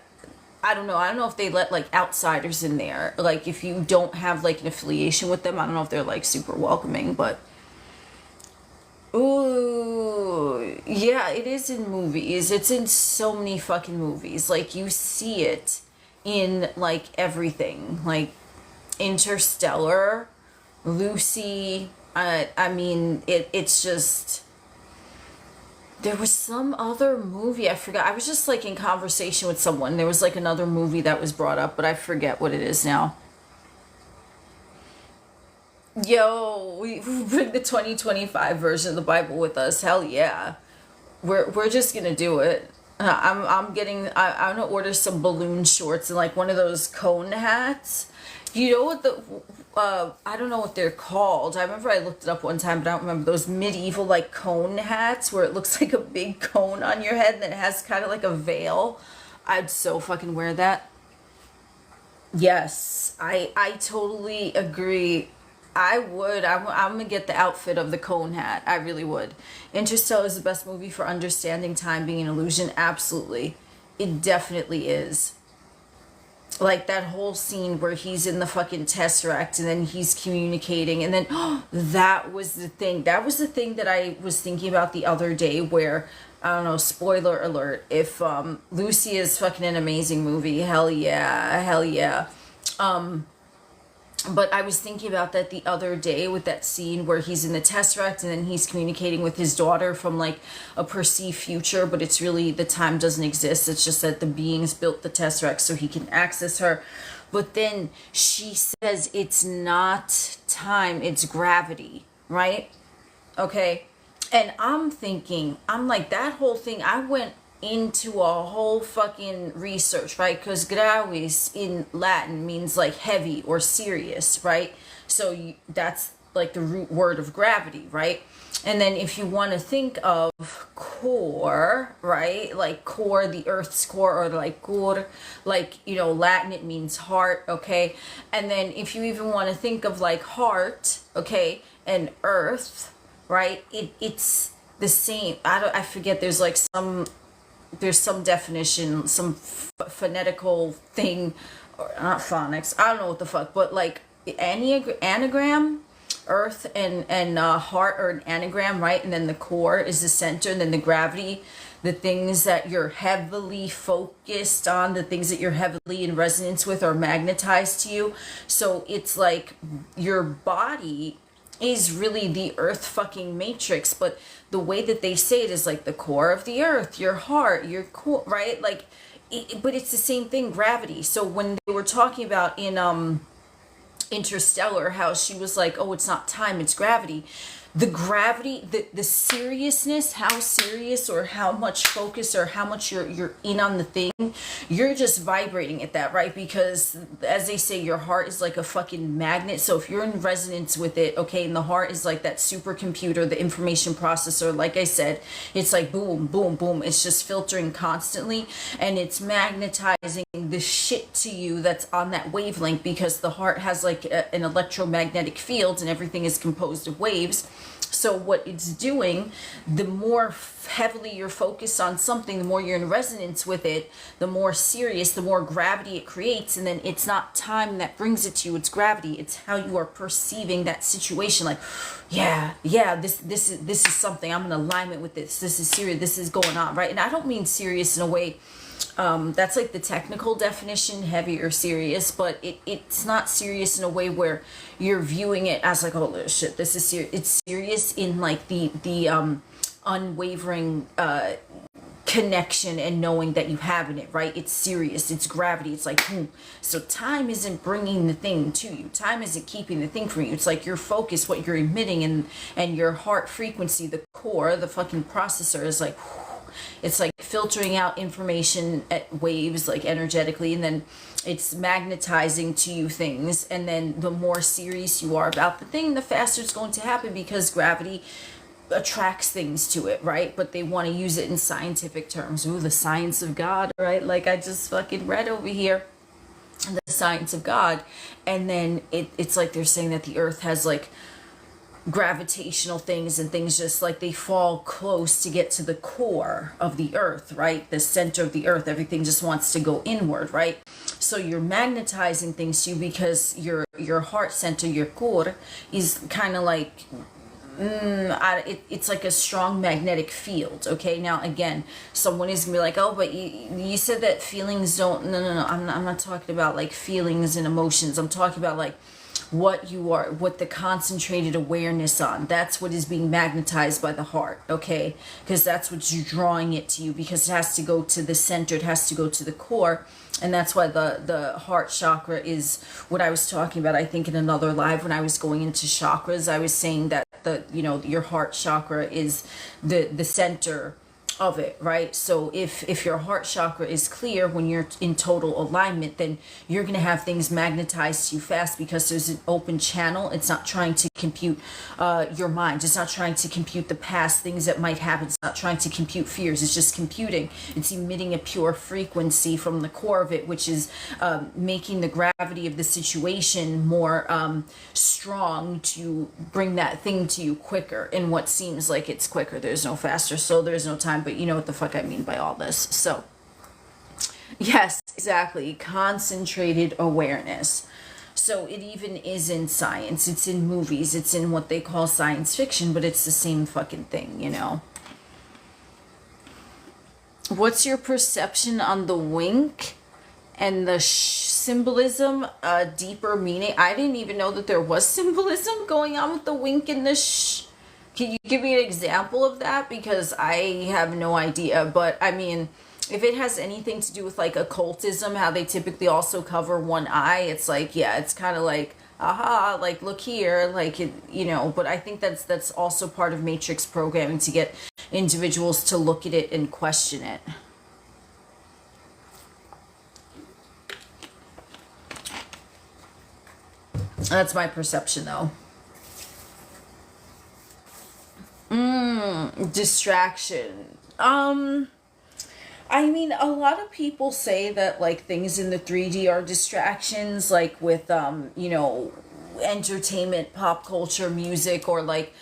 don't know if they let like outsiders in there, like if you don't have like an affiliation with them. I don't know if they're like super welcoming, but ooh, yeah, it is in movies. It's in so many fucking movies. Like you see it in like everything, like Interstellar, Lucy. I mean, it's just. There was some other movie, I forgot. I was just like in conversation with someone. There was like another movie that was brought up, but I forget what it is now. Yo, we bring the 2025 version of the Bible with us. Hell yeah. We're just gonna do it. I'm gonna order some balloon shorts and like one of those cone hats. You know what I don't know what they're called. I remember I looked it up one time, but I don't remember. Those medieval like cone hats where it looks like a big cone on your head and then it has kind of like a veil. I'd so fucking wear that. Yes, I totally agree. I would. I'm gonna get the outfit of the cone hat. I really would. Interstellar is the best movie for understanding time being an illusion. Absolutely. It definitely is. Like that whole scene where he's in the fucking Tesseract and then he's communicating, and then that was the thing that I was thinking about the other day, where I don't know, spoiler alert, if Lucy is fucking an amazing movie, hell yeah. But I was thinking about that the other day with that scene where he's in the Tesseract and then he's communicating with his daughter from like a perceived future, but it's really, the time doesn't exist. It's just that the beings built the Tesseract so he can access her. But then she says it's not time, it's gravity, right? Okay. And I'm thinking, I'm like, that whole thing, I went into a whole fucking research, right? Because gravis in Latin means like heavy or serious, right? So that's like the root word of gravity, right? And then if you want to think of core, right? Like core, the earth's core, or like cor, like, you know, Latin, it means heart, okay? And then if you even want to think of like heart, okay, and earth, right? It's the same. I forget, there's like some definition, some phonetical thing, or not phonics, I don't know what the fuck, but like anagram, earth and heart are an anagram, right? And then the core is the center, and then the gravity, the things that you're heavily focused on, the things that you're heavily in resonance with are magnetized to you. So it's like your body is really the earth fucking matrix, but the way that they say it is like the core of the earth, your heart, your core, right? Like but it's the same thing, gravity. So when they were talking about in Interstellar, how she was like, oh, it's not time, it's gravity. The gravity, the seriousness, how serious or how much focus or how much you're in on the thing, you're just vibrating at that, right? Because as they say, your heart is like a fucking magnet. So if you're in resonance with it, okay, and the heart is like that supercomputer, the information processor, like I said, it's like boom, boom, boom. It's just filtering constantly, and it's magnetizing the shit to you that's on that wavelength, because the heart has like an electromagnetic field, and everything is composed of waves. So what it's doing, the more heavily you're focused on something, the more you're in resonance with it, the more serious, the more gravity it creates. And then it's not time that brings it to you, it's gravity. It's how you are perceiving that situation. Like, yeah, this is something. I'm in alignment with this. This is serious. This is going on, right? And I don't mean serious in a way, that's like the technical definition, heavy or serious, but it's not serious in a way where you're viewing it as like, oh shit, this is serious. It's serious in like the unwavering connection and knowing that you have in it, right? It's serious, it's gravity, it's like boom. So time isn't bringing the thing to you, time isn't keeping the thing from you. It's like your focus, what you're emitting, and your heart frequency, the core, the fucking processor is like, it's like filtering out information at waves, like energetically, and then it's magnetizing to you things. And then the more serious you are about the thing, the faster it's going to happen, because gravity attracts things to it, right? But they want to use it in scientific terms. Ooh, the science of God, right? Like I just fucking read over here, the science of God. And then it's like they're saying that the earth has like gravitational things, and things just like they fall close to get to the core of the earth, right? The center of the earth, everything just wants to go inward, right? So you're magnetizing things to you, because your heart center, your core, is kind of like it's like a strong magnetic field. Okay, now again, someone is gonna be like, oh, but you said that feelings don't. No, I'm not talking about like feelings and emotions. I'm talking about like what you are, what the concentrated awareness on, that's what is being magnetized by the heart, okay? Because that's what's drawing it to you, because it has to go to the center, it has to go to the core. And that's why the heart chakra is what I was talking about. I think in another live, when I was going into chakras, I was saying that your heart chakra is the center of it, right? So if your heart chakra is clear, when you're in total alignment, then you're going to have things magnetized to you fast, because there's an open channel. It's not trying to compute your mind. It's not trying to compute the past things that might happen. It's not trying to compute fears. It's just computing. It's emitting a pure frequency from the core of it, which is making the gravity of the situation more strong to bring that thing to you quicker, in what seems like it's quicker. There's no faster, so there's no time. But you know what the fuck I mean by all this. So yes, exactly, concentrated awareness. So it even is in science, it's in movies, it's in what they call science fiction, but it's the same fucking thing, you know. What's your perception on the wink and the symbolism, deeper meaning? I didn't even know that there was symbolism going on with the wink and the Can you give me an example of that? Because I have no idea. But I mean, if it has anything to do with like occultism, how they typically also cover one eye, it's like, yeah, it's kind of like, aha, like look here, like it, you know. But I think that's also part of Matrix programming, to get individuals to look at it and question it. That's my perception, though. Distraction. I mean, a lot of people say that like things in the 3D are distractions, like with you know, entertainment, pop culture, music, or like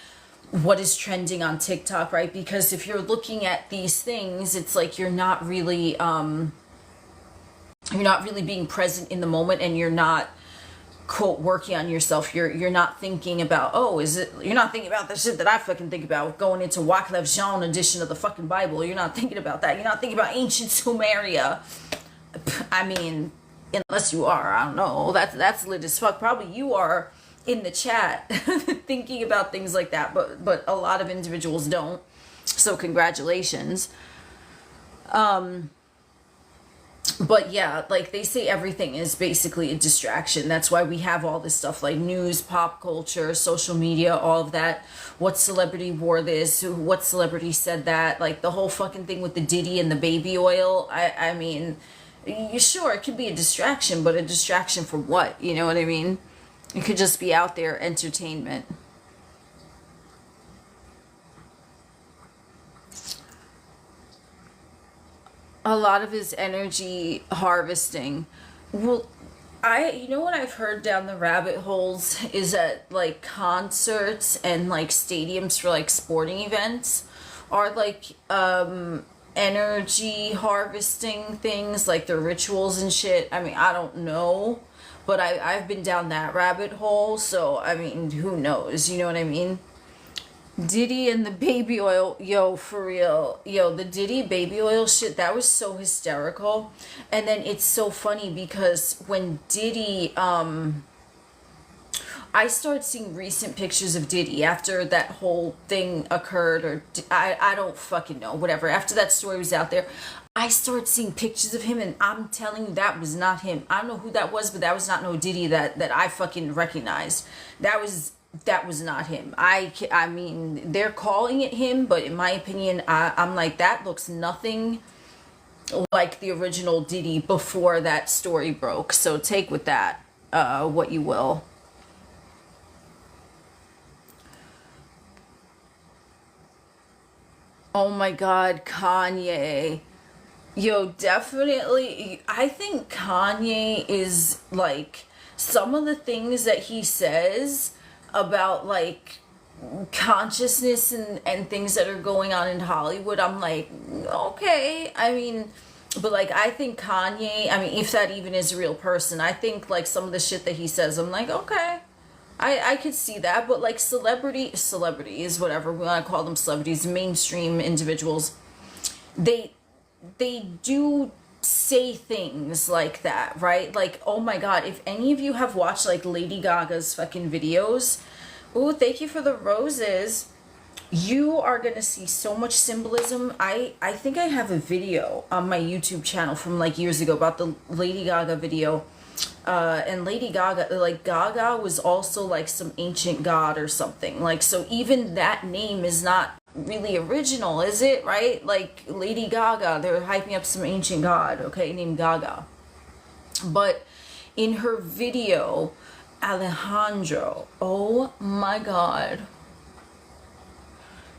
what is trending on TikTok, right? Because if you're looking at these things, it's like you're not really being present in the moment, and you're not, quote, working on yourself. You're not thinking about, oh, you're not thinking about the shit that I fucking think about, going into Wyclef Jean edition of the fucking Bible. You're not thinking about that. You're not thinking about ancient Sumeria. I mean, unless you are, I don't know, that's lit as fuck. Probably you are in the chat thinking about things like that, but a lot of individuals don't. So congratulations. But yeah, like they say everything is basically a distraction. That's why we have all this stuff like news, pop culture, social media, all of that. What celebrity wore this? What celebrity said that? Like the whole fucking thing with the Diddy and the baby oil. I mean, you sure it could be a distraction, but a distraction for what? You know what I mean? It could just be out there entertainment. A lot of his energy harvesting. Well, you know what I've heard down the rabbit holes is that like concerts and like stadiums for like sporting events are like energy harvesting things, like the rituals and shit. I mean, I don't know, but I've been down that rabbit hole, so I mean, who knows, you know what I mean? Diddy and the baby oil, yo, for real, yo, the Diddy baby oil shit, that was so hysterical. And then it's so funny because when Diddy, I started seeing recent pictures of Diddy after that whole thing occurred, or I don't fucking know, whatever. After that story was out there, I started seeing pictures of him, and I'm telling you, that was not him. I don't know who that was, but that was not no Diddy that I fucking recognized. That was not him. I mean, they're calling it him, but in my opinion, I'm like, that looks nothing like the original Diddy before that story broke. So take with that what you will. Oh my God, Kanye. Yo, definitely. I think Kanye is like some of the things that he says about like consciousness and things that are going on in Hollywood. I'm like, okay. I mean, but like, I think Kanye, I mean, if that even is a real person, I think like some of the shit that he says, I'm like, okay. I could see that, but like celebrities, whatever we want to call them, celebrities, mainstream individuals, they they do say things like that, right? Like, oh my God, if any of you have watched like Lady Gaga's fucking videos, oh, thank you for the roses. You are gonna see so much symbolism. I think I have a video on my YouTube channel from like years ago about the Lady Gaga video. And Lady Gaga, like Gaga was also like some ancient god or something. Like, so even that name is not really original, is it? Right? Like Lady Gaga, they're hyping up some ancient god, okay, named Gaga. But in her video, Alejandro, oh my God,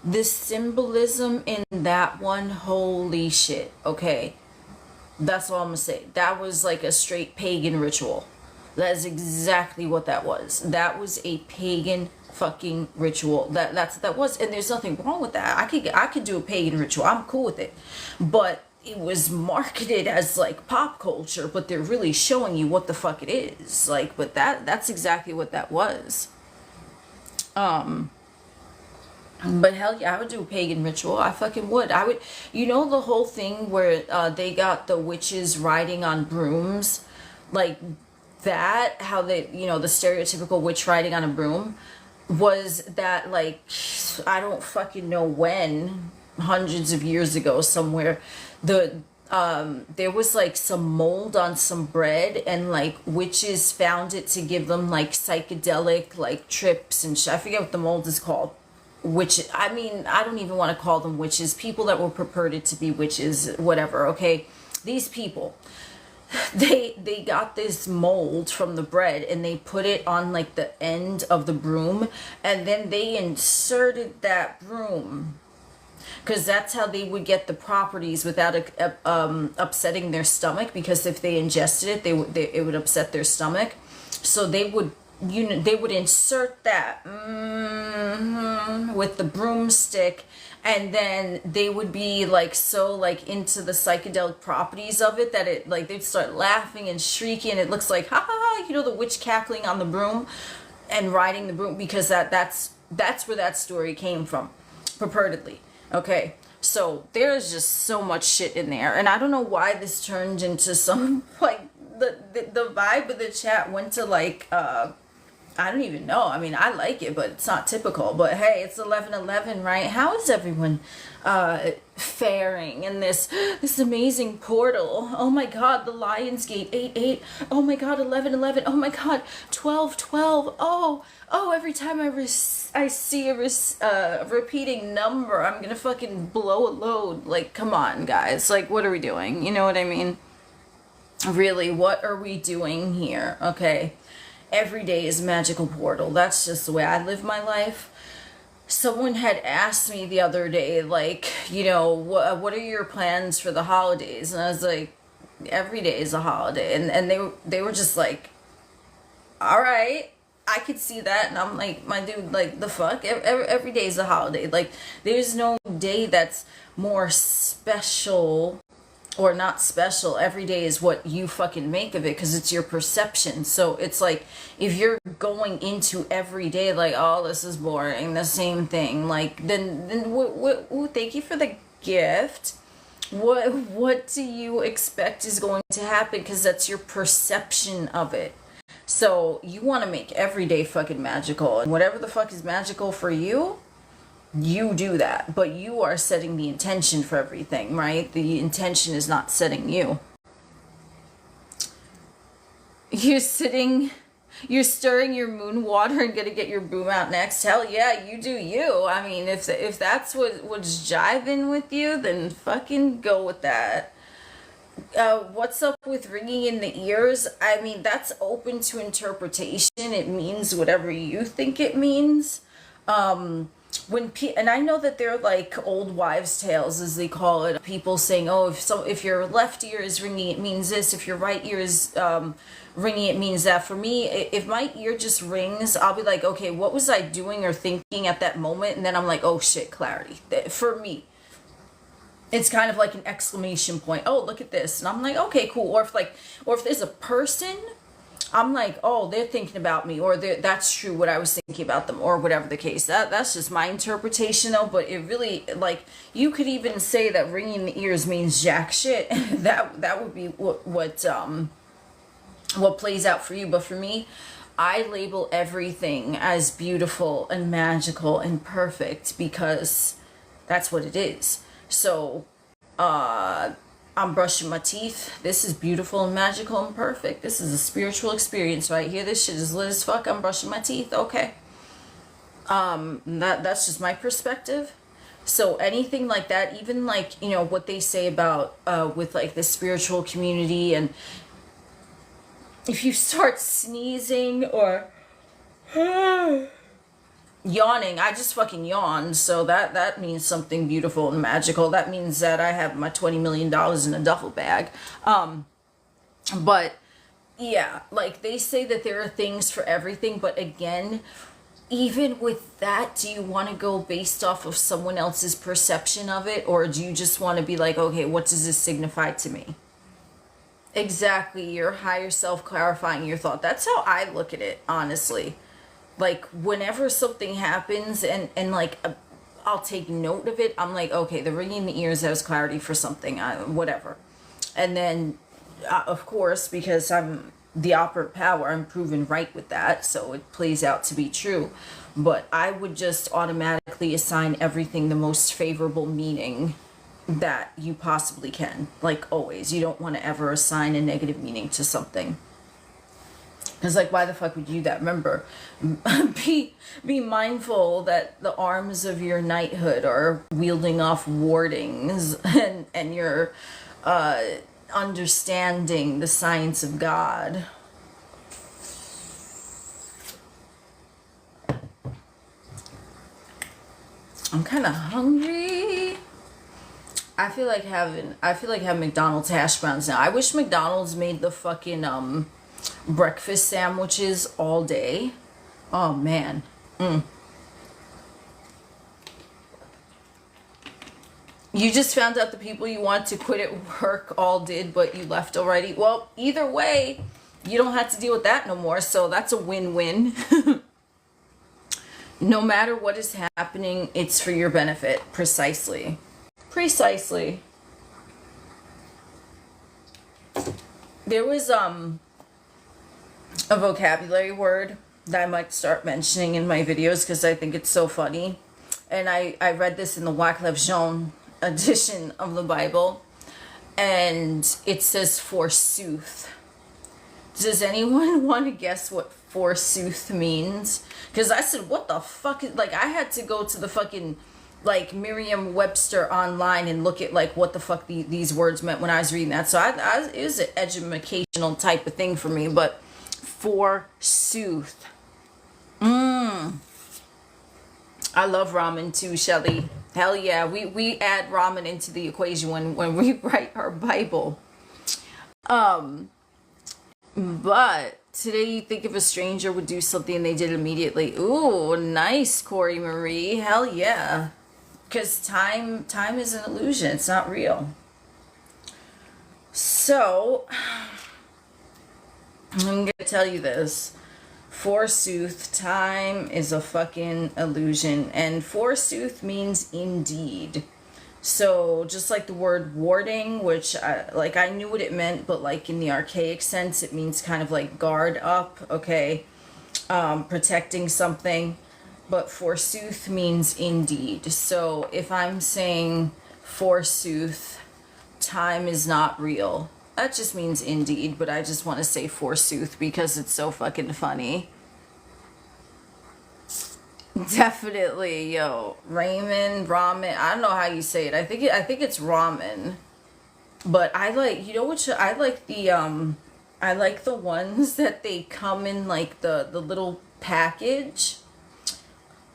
the symbolism in that one, holy shit, okay? That's all I'm gonna say. That was like a straight pagan ritual. That is exactly what that was. That was a pagan fucking ritual. That's what that was, and there's nothing wrong with that. I could do a pagan ritual. I'm cool with it. But it was marketed as like pop culture, but they're really showing you what the fuck it is. Like, but that's exactly what that was. But hell yeah, I would do a pagan ritual. I fucking would. I would, you know, the whole thing where they got the witches riding on brooms, like that, how they, you know, the stereotypical witch riding on a broom, was that like, I don't fucking know when, hundreds of years ago somewhere, there was like some mold on some bread, and like witches found it to give them like psychedelic like trips and shit. I forget what the mold is called. Which, I mean, I don't even want to call them witches. People that were purported to be witches, whatever, okay? These people, they got this mold from the bread and they put it on like the end of the broom, and then they inserted that broom because that's how they would get the properties without upsetting their stomach, because if they ingested it, it would upset their stomach. So they would, you know, they would insert that with the broomstick, and then they would be like so like into the psychedelic properties of it that it like they'd start laughing and shrieking. It looks like ha ha ha, you know, the witch cackling on the broom and riding the broom, because that's where that story came from, purportedly. Okay, so there's just so much shit in there, and I don't know why this turned into some like the vibe of the chat went to like I don't even know. I mean, I like it, but it's not typical. But hey, it's 11:11, right? How is everyone faring in this amazing portal? Oh my God, the Lionsgate 8:8. Oh my God, 11:11. Oh my God, 12:12. Oh, every time I see a repeating number, I'm gonna fucking blow a load. Like, come on, guys. Like, what are we doing? You know what I mean? Really, what are we doing here? Okay. Every day is a magical portal. That's just the way I live my life. Someone had asked me the other day, like, you know, what are your plans for the holidays? And I was like, every day is a holiday. And they were just like, all right, I could see that. And I'm like, my dude, like, the fuck? Every day is a holiday. Like, there's no day that's more special or not special. Every day is what you fucking make of it, because it's your perception. So it's like, if you're going into every day like, oh, this is boring, the same thing, like, then thank you for the gift. What do you expect is going to happen? Because that's your perception of it. So you want to make every day fucking magical, and whatever the fuck is magical for you, you do that. But you are setting the intention for everything, right? The intention is not setting you. You're stirring your moon water and gonna get your boom out next. Hell yeah, you do you. I mean, if that's what's jiving with you, then fucking go with that. What's up with ringing in the ears? I mean, that's open to interpretation. It means whatever you think it means. And I know that they're like old wives' tales, as they call it. People saying, "Oh, if your left ear is ringing, it means this. If your right ear is ringing, it means that." For me, if my ear just rings, I'll be like, "Okay, what was I doing or thinking at that moment?" And then I'm like, "Oh shit, clarity." For me, it's kind of like an exclamation point. Oh, look at this, and I'm like, "Okay, cool." Or if there's a person, I'm like, oh, they're thinking about me, or that's true what I was thinking about them, or whatever the case. That's just my interpretation, though. But it really, like, you could even say that ringing the ears means jack shit. that would be what plays out for you. But for me, I label everything as beautiful and magical and perfect, because that's what it is. So, I'm brushing my teeth. This is beautiful and magical and perfect. This is a spiritual experience right here. This shit is lit as fuck. I'm brushing my teeth. Okay. That's just my perspective. So anything like that, even like, you know, what they say about with like the spiritual community, and if you start sneezing or yawning, I just fucking yawned, so that means something beautiful and magical. That means that I have my $20 million in a duffel bag. But yeah, like, they say that there are things for everything, but again, even with that, do you want to go based off of someone else's perception of it, or do you just want to be like, okay, what does this signify to me? Exactly, your higher self clarifying your thought. That's how I look at it, honestly. Like, whenever something happens and like, I'll take note of it, I'm like, okay, the ringing in the ears has clarity for something, whatever. And then, of course, because I'm the operant power, I'm proven right with that, so it plays out to be true. But I would just automatically assign everything the most favorable meaning that you possibly can. Like, always. You don't want to ever assign a negative meaning to something. Because, like, why the fuck would you do that? Remember, be mindful that the arms of your knighthood are wielding off wardings, and you're understanding the science of God. I'm kind of hungry. I feel like having McDonald's hash browns now. I wish McDonald's made the fucking breakfast sandwiches all day. Oh man. You just found out the people you want to quit at work all did, but you left already. Well, either way, you don't have to deal with that no more, so that's a win-win. No matter what is happening, it's for your benefit. Precisely. There was a vocabulary word that I might start mentioning in my videos because I think it's so funny. And I read this in the Wyclef Jean edition of the Bible, and it says forsooth. Does anyone want to guess what forsooth means? Because I said, what the fuck is, like, I had to go to the fucking, like, Merriam-Webster online and look at, like, what the fuck these words meant when I was reading that. So it was an educational type of thing for me, but forsooth. I love ramen too, Shelly. Hell yeah, we add ramen into the equation when we write our Bible. But today you think if a stranger would do something they did immediately. Ooh, nice, Corey Marie. Hell yeah. Because time is an illusion. It's not real. So, I'm going to tell you this. Forsooth, time is a fucking illusion. And forsooth means indeed. So just like the word warding, which I knew what it meant, but like in the archaic sense, it means kind of like guard up, okay, protecting something. But forsooth means indeed. So if I'm saying forsooth, time is not real, that just means indeed, but I just want to say forsooth because it's so fucking funny. Definitely, yo, ramen. I don't know how you say it. I think it's ramen. But I like, you know what? I like the ones that they come in like the little package.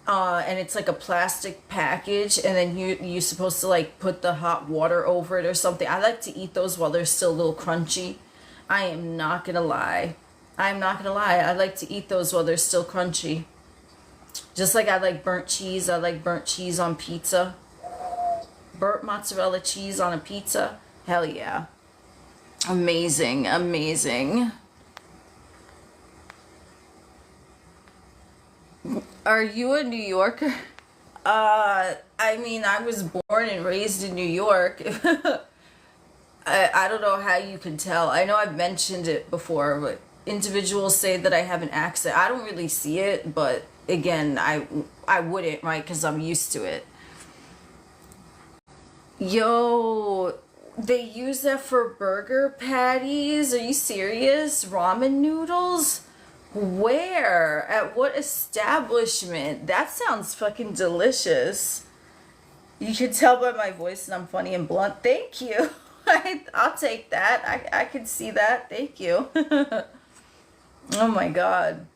And it's like a plastic package, and then you're supposed to like put the hot water over it or something. I like to eat those while they're still a little crunchy. I am not gonna lie. I like to eat those while they're still crunchy. Just like I like burnt cheese. I like burnt cheese on pizza. Burnt mozzarella cheese on a pizza. Hell yeah. Amazing, amazing. Are you a New Yorker? I mean, I was born and raised in New York. I don't know how you can tell. I know I've mentioned it before, but individuals say that I have an accent. I don't really see it, but again, I wouldn't, right? Because I'm used to it. Yo, they use that for burger patties? Are you serious? Ramen noodles? Where? At what establishment? That sounds fucking delicious. You can tell by my voice that I'm funny and blunt. Thank you. I'll take that. I can see that. Thank you. Oh my god.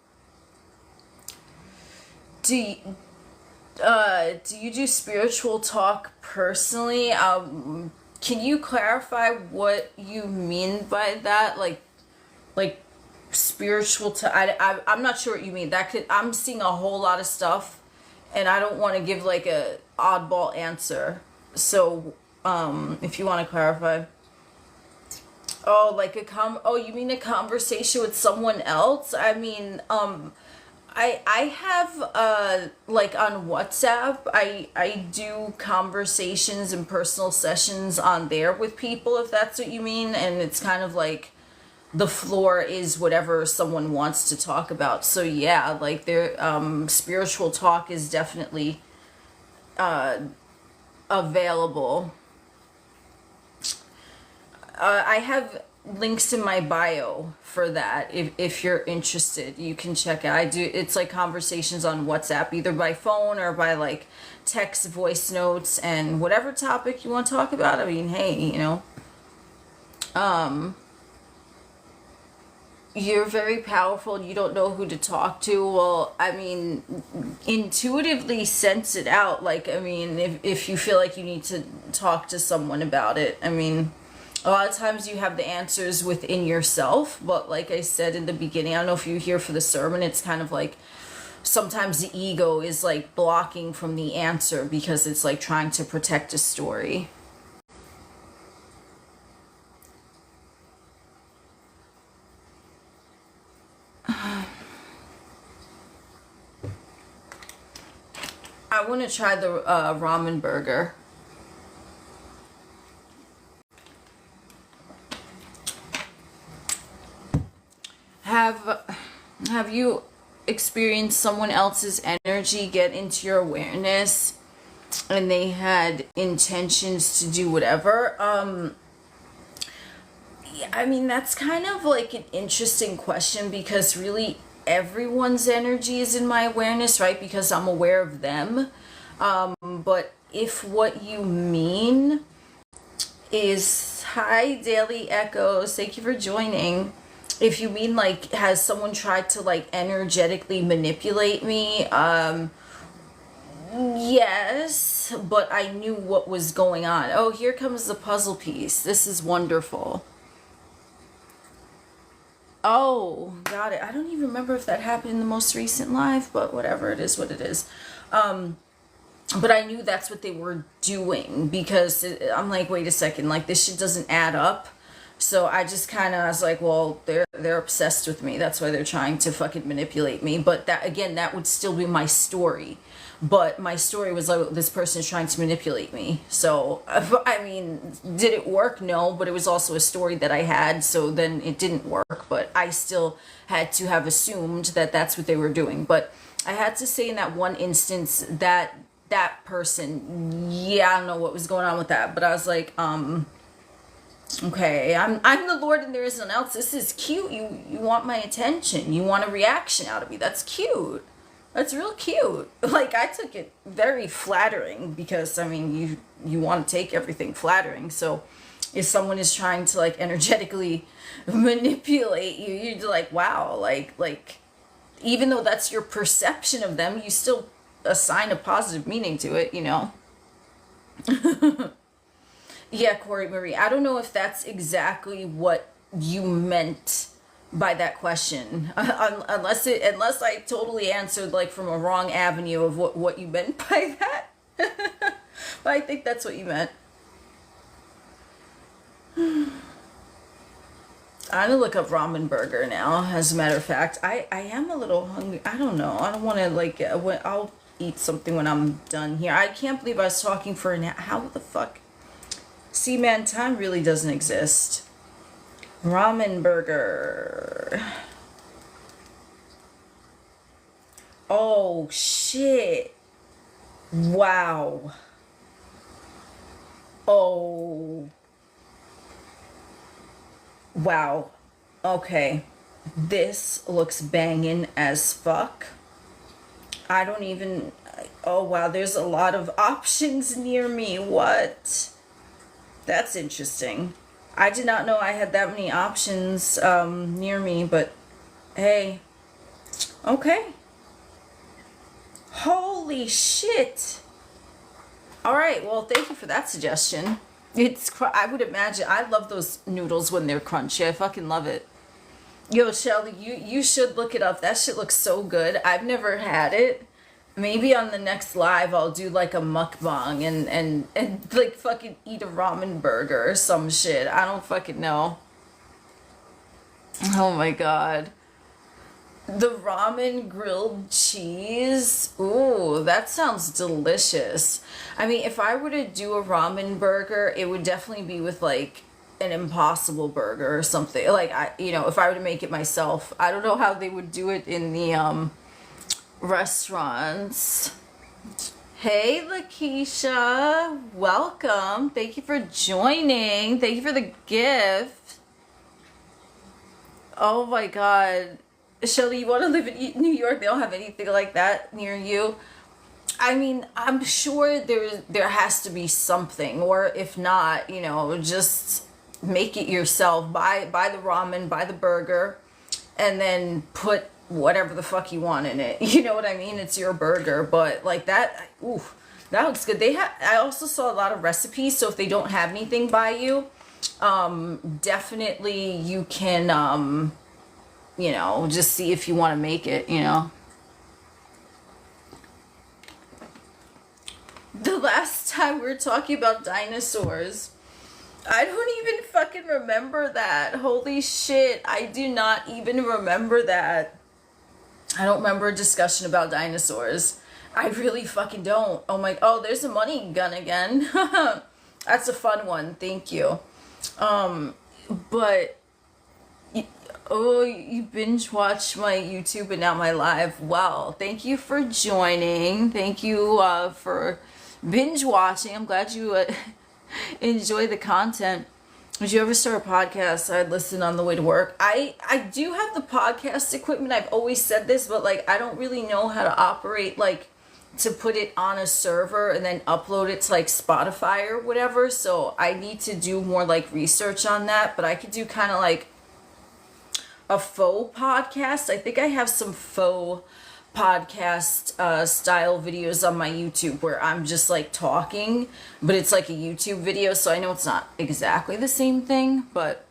Do you do spiritual talk personally? Can you clarify what you mean by that? Like spiritual I'm not sure what you mean. I'm seeing a whole lot of stuff, and I don't want to give like a oddball answer. So if you want to clarify. Oh, like you mean a conversation with someone else? I mean, I have like on WhatsApp, I do conversations and personal sessions on there with people, if that's what you mean, and it's kind of like the floor is whatever someone wants to talk about. So yeah, like spiritual talk is definitely available. I have links in my bio for that. If you're interested, you can check it. It's like conversations on WhatsApp, either by phone or by like text, voice notes, and whatever topic you want to talk about. I mean, hey, you know. You're very powerful and you don't know who to talk to. Well, I mean, intuitively sense it out. Like, I mean, if you feel like you need to talk to someone about it, I mean, a lot of times you have the answers within yourself. But like I said in the beginning, I don't know if you're here for the sermon, it's kind of like sometimes the ego is like blocking from the answer because it's like trying to protect a story. I want to try the ramen burger. Have you experience someone else's energy get into your awareness and they had intentions to do whatever, I mean, that's kind of like an interesting question because really everyone's energy is in my awareness, right? Because I'm aware of them. But if what you mean is, hi, Daily Echoes, thank you for joining. If you mean like, has someone tried to like energetically manipulate me? Yes, but I knew what was going on. Oh, here comes the puzzle piece. This is wonderful. Oh, got it. I don't even remember if that happened in the most recent live, but whatever, it is what it is. But I knew that's what they were doing because I'm like, wait a second, like this shit doesn't add up. So I just kind of was like, well, they're obsessed with me. That's why they're trying to fucking manipulate me. But that again, that would still be my story. But my story was like, this person is trying to manipulate me. So I mean, did it work? No, but it was also a story that I had. So then it didn't work. But I still had to have assumed that that's what they were doing. But I had to say in that one instance that that person, yeah, I don't know what was going on with that. But I was like, okay, I'm the Lord and there is none else. This is cute. You want my attention. You want a reaction out of me. That's cute. That's real cute. Like I took it very flattering because I mean you want to take everything flattering. So if someone is trying to like energetically manipulate you, you're like, wow, like even though that's your perception of them, you still assign a positive meaning to it, you know. Yeah, Corey Marie. I don't know if that's exactly what you meant by that question, unless I totally answered like from a wrong avenue of what you meant by that. But I think that's what you meant. I'm gonna look up ramen burger now. As a matter of fact, I am a little hungry. I don't know. I don't want to like. I'll eat something when I'm done here. I can't believe I was talking for an hour. How the fuck? See, man, time really doesn't exist. Ramen burger. Oh, shit. Wow. Oh. Wow. Okay. This looks banging as fuck. I don't even... Oh, wow. There's a lot of options near me. What? That's interesting. I did not know I had that many options near me, but hey. Okay. Holy shit. Alright, well, thank you for that suggestion. I would imagine, I love those noodles when they're crunchy. I fucking love it. Yo, Shelly, you should look it up. That shit looks so good. I've never had it. Maybe on the next live I'll do like a mukbang and like fucking eat a ramen burger or some shit. I don't fucking know. Oh my god. The ramen grilled cheese. Ooh, that sounds delicious. I mean, if I were to do a ramen burger, it would definitely be with like an Impossible Burger or something. Like if I were to make it myself, I don't know how they would do it in the restaurants. Hey Lakeisha, welcome. Thank you for joining. Thank you for the gift. Oh my god. Shelly, you want to live in New York? They don't have anything like that near you. I mean, I'm sure there has to be something, or if not, just make it yourself. Buy the ramen, buy the burger, and then put whatever the fuck you want in it. You know what I mean? It's your burger, but like that, ooh, that looks good. I also saw a lot of recipes, so if they don't have anything by you, definitely you can, just see if you want to make it, The last time we were talking about dinosaurs, I don't even fucking remember that. Holy shit, I do not even remember that. I don't remember a discussion about dinosaurs. I really fucking don't. Oh, there's a money gun again. That's a fun one. Thank you. But Oh, you binge watch my YouTube and now my live. Wow. Thank you for joining. Thank you for binge watching. I'm glad you enjoy the content. Would you ever start a podcast? I'd listen on the way to work. I do have the podcast equipment. I've always said this, but like I don't really know how to operate like to put it on a server and then upload it to like Spotify or whatever. So I need to do more like research on that, but I could do kind of like a faux podcast. I think I have some faux podcast style videos on my YouTube where I'm just like talking, but it's like a YouTube video, so I know it's not exactly the same thing, but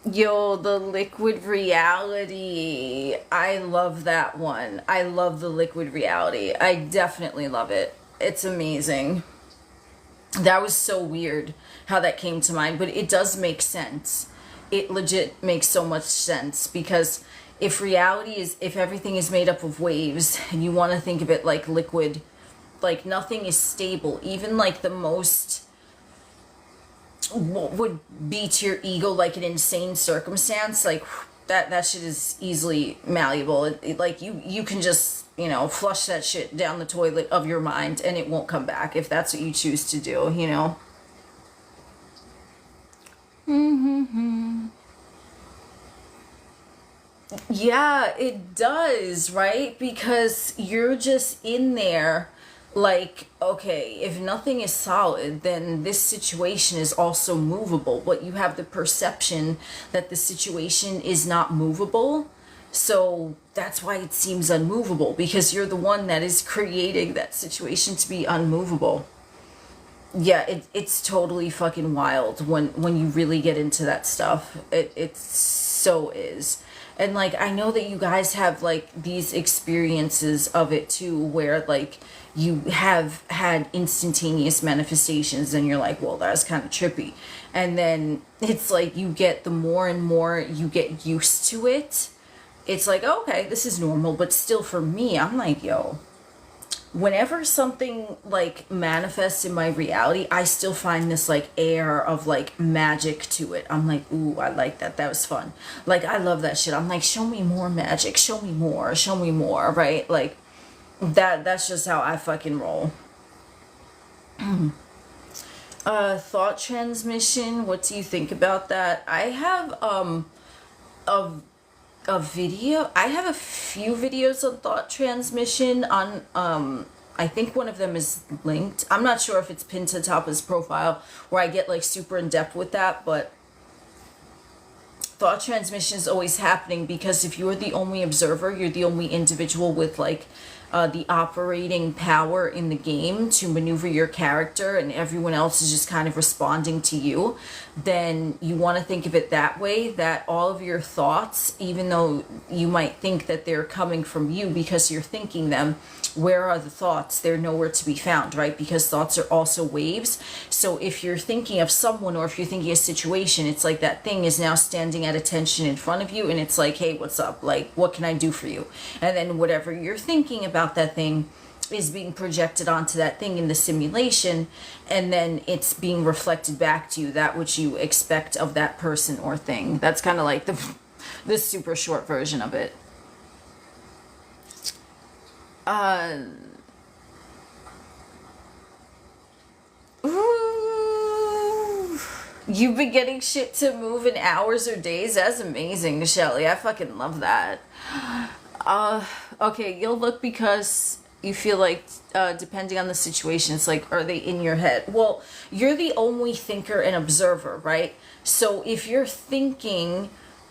yo, the Liquid Reality. I love that one. I love the Liquid Reality. I definitely love it. It's amazing. That was so weird how that came to mind, but it does make sense. It legit makes so much sense because if everything is made up of waves and you want to think of it like liquid, like nothing is stable, even like the most what would be to your ego like an insane circumstance, like that shit is easily malleable. Like you can just, you know, flush that shit down the toilet of your mind and it won't come back if that's what you choose to do, you know. Yeah, it does, right? Because you're just in there like, okay, if nothing is solid, then this situation is also movable, but you have the perception that the situation is not movable. So that's why it seems unmovable, because you're the one that is creating that situation to be unmovable. Yeah, it's totally fucking wild when you really get into that stuff. It so is. And like I know that you guys have like these experiences of it too, where like you have had instantaneous manifestations and you're like, well, that's kind of trippy. And then it's like you get the more and more you get used to it, it's like, okay, this is normal. But still for me, I'm like, yo, whenever something like manifests in my reality, I still find this like air of like magic to it. I'm like, ooh, I like that. That was fun. Like, I love that shit. I'm like, show me more magic. Show me more, right? Like, that's just how I fucking roll. Thought transmission. What do you think about that? I have, a a video. I have a few videos on thought transmission on I think one of them is linked. I'm not sure if it's pinned to the top of his profile where I get like super in depth with that, but thought transmission is always happening because if you're the only observer, you're the only individual with like the operating power in the game to maneuver your character and everyone else is just kind of responding to you, then you want to think of it that way, that all of your thoughts, even though you might think that they're coming from you because you're thinking them, where are the thoughts? They're nowhere to be found, right? Because thoughts are also waves. So if you're thinking of someone or if you're thinking a situation, it's like that thing is now standing at attention in front of you and it's like, hey, what's up? Like, what can I do for you? And then whatever you're thinking about that thing is being projected onto that thing in the simulation, and then it's being reflected back to you, that which you expect of that person or thing. That's kind of like the super short version of it. Ooh, you've been getting shit to move in hours or days? That's amazing, Shelly. I fucking love that. Okay, you'll look because you feel like, depending on the situation, it's like, are they in your head? Well, you're the only thinker and observer, right? So if you're thinking,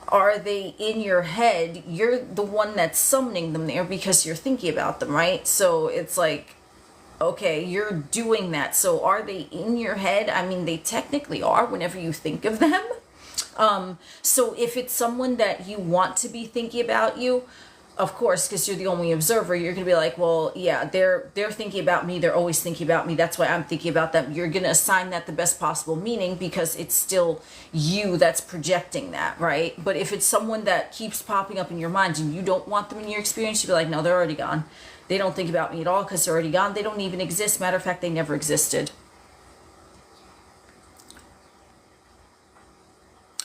are they in your head? You're the one that's summoning them there because you're thinking about them, right? So it's like, okay, you're doing that. So are they in your head? I mean, they technically are whenever you think of them. So if it's someone that you want to be thinking about you, of course, because you're the only observer, you're gonna be like, well, yeah, they're thinking about me. They're always thinking about me. That's why I'm thinking about them. You're gonna assign that the best possible meaning because it's still you that's projecting that, right? But if it's someone that keeps popping up in your mind and you don't want them in your experience, you'd be like, no, they're already gone. They don't think about me at all because they're already gone. They don't even exist. Matter of fact, they never existed.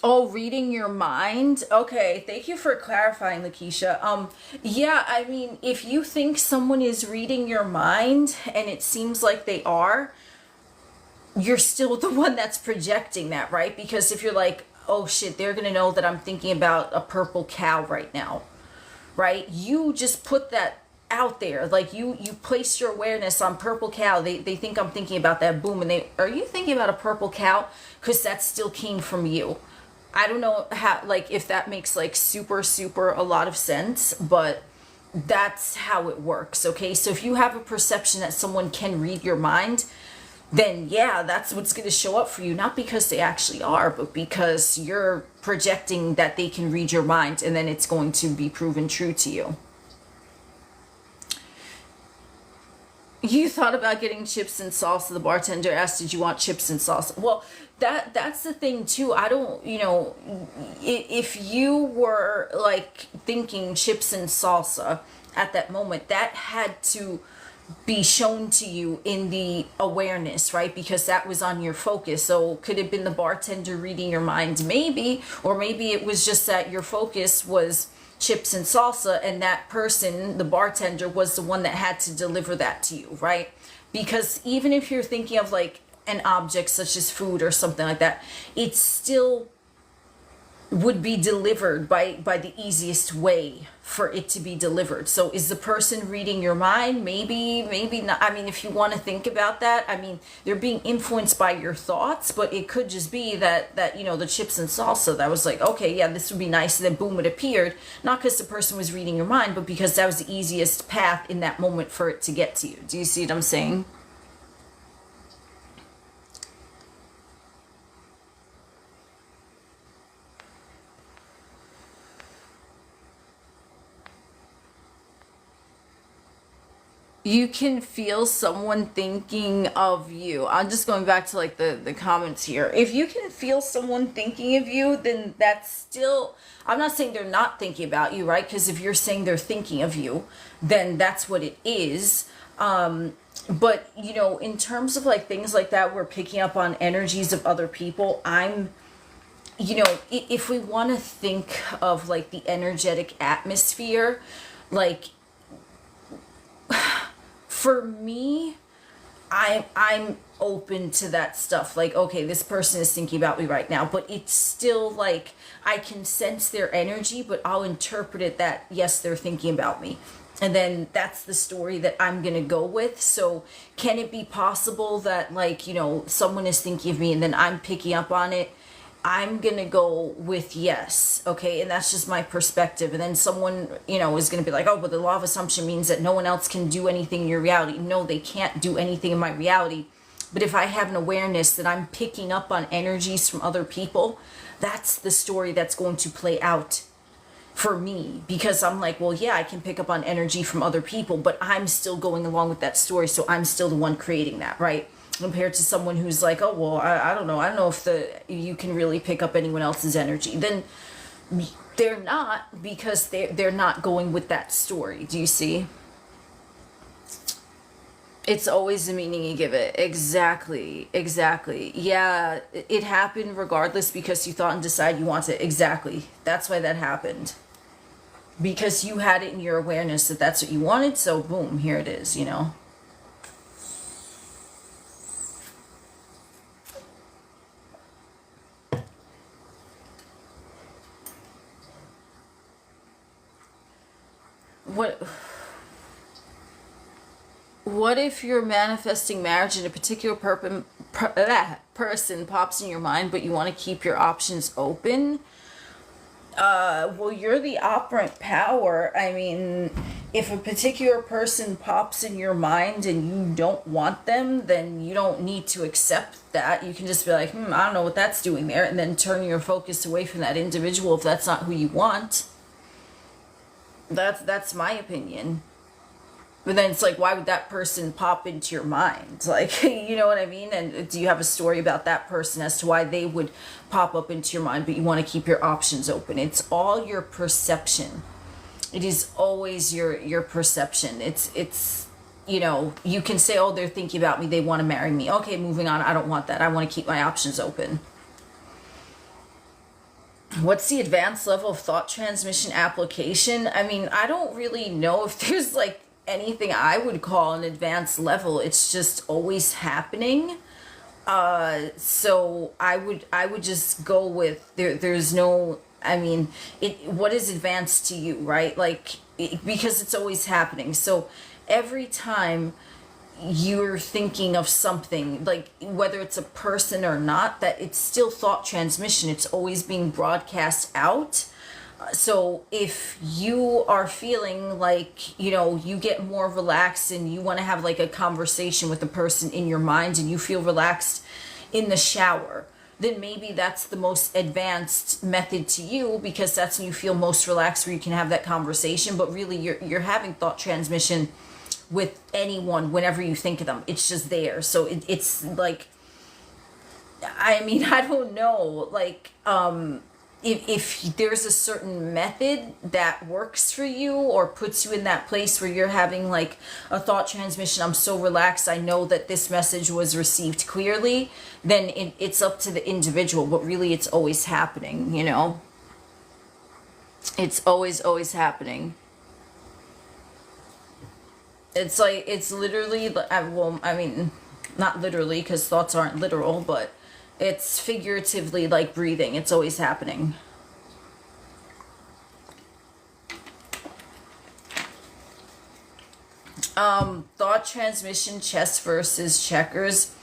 Oh, reading your mind? Okay, thank you for clarifying, Lakeisha. Yeah, I mean, if you think someone is reading your mind and it seems like they are, you're still the one that's projecting that, right? Because if you're like, oh shit, they're gonna know that I'm thinking about a purple cow right now, right? You just put that out there. Like you place your awareness on purple cow. They think I'm thinking about that, boom, and they, are you thinking about a purple cow? Because that still came from you. I don't know how, like, if that makes like super a lot of sense, but that's how it works. Okay, so if you have a perception that someone can read your mind, then yeah, that's what's going to show up for you. Not because they actually are, but because you're projecting that they can read your mind, and then it's going to be proven true to you. You thought about getting chips and salsa. The bartender asked, "Did you want chips and salsa?" Well, that's the thing too. I don't, if you were like thinking chips and salsa at that moment, that had to be shown to you in the awareness, right? Because that was on your focus. So could it have been the bartender reading your mind? Maybe. Or maybe it was just that your focus was chips and salsa, and that person, the bartender, was the one that had to deliver that to you, right? Because even if you're thinking of like an object such as food or something like that, it's still would be delivered by the easiest way for it to be delivered. So is the person reading your mind? Maybe not. I mean, if you want to think about that, I mean, they're being influenced by your thoughts, but it could just be that the chips and salsa, that was like, okay, yeah, this would be nice, and then boom, it appeared, not because the person was reading your mind, but because that was the easiest path in that moment for it to get to you. Do you see what I'm saying? You can feel someone thinking of you. I'm just going back to like the comments here. If you can feel someone thinking of you, then that's still, I'm not saying they're not thinking about you, right? Because if you're saying they're thinking of you, then that's what it is. But in terms of like things like that, we're picking up on energies of other people. If we want to think of like the energetic atmosphere, like for me, I'm open to that stuff. Like, okay, this person is thinking about me right now, but it's still like I can sense their energy, but I'll interpret it that yes, they're thinking about me. And then that's the story that I'm gonna go with. So can it be possible that like, someone is thinking of me and then I'm picking up on it? I'm gonna go with yes, okay, and that's just my perspective. And then someone, is gonna be like, oh, but the law of assumption means that no one else can do anything in your reality. No, they can't do anything in my reality. But if I have an awareness that I'm picking up on energies from other people, that's the story that's going to play out for me, because I'm like, well, yeah, I can pick up on energy from other people, but I'm still going along with that story, so I'm still the one creating that, right? Compared to someone who's like, oh, well, I don't know. I don't know if you can really pick up anyone else's energy. Then they're not, because they're not going with that story. Do you see? It's always the meaning you give it. Exactly. Yeah, it happened regardless because you thought and decided you want it. Exactly. That's why that happened. Because you had it in your awareness that that's what you wanted, so boom, here it is. What what if you're manifesting marriage and a particular person pops in your mind, but you want to keep your options open? Well, you're the operant power. I mean, if a particular person pops in your mind and you don't want them, then you don't need to accept that. You can just be like, I don't know what that's doing there, and then turn your focus away from that individual if that's not who you want. That's my opinion. But then it's like, why would that person pop into your mind? Like, you know what I mean? And do you have a story about that person as to why they would pop up into your mind, but you want to keep your options open? It's all your perception. It is always your perception. It's you can say, oh, they're thinking about me, they want to marry me. Okay, moving on. I don't want that. I want to keep my options open. What's the advanced level of thought transmission application? I mean, I don't really know if there's like anything I would call an advanced level. It's just always happening. So I would just go with there's no, I mean, what is advanced to you, right? Like because it's always happening. So every time you're thinking of something, like whether it's a person or not, that it's still thought transmission. It's always being broadcast out. So if you are feeling like, you get more relaxed and you want to have like a conversation with the person in your mind and you feel relaxed in the shower, then maybe that's the most advanced method to you, because that's when you feel most relaxed, where you can have that conversation. But really you're having thought transmission with anyone whenever you think of them. It's just there. So it's like, I mean, I don't know, like if there's a certain method that works for you or puts you in that place where you're having like a thought transmission, I'm so relaxed, I know that this message was received clearly, then it's up to the individual. But really it's always happening, it's always happening. It's like, it's literally, well, I mean, not literally, because thoughts aren't literal, but it's figuratively like breathing. It's always happening. Thought transmission, chess versus checkers.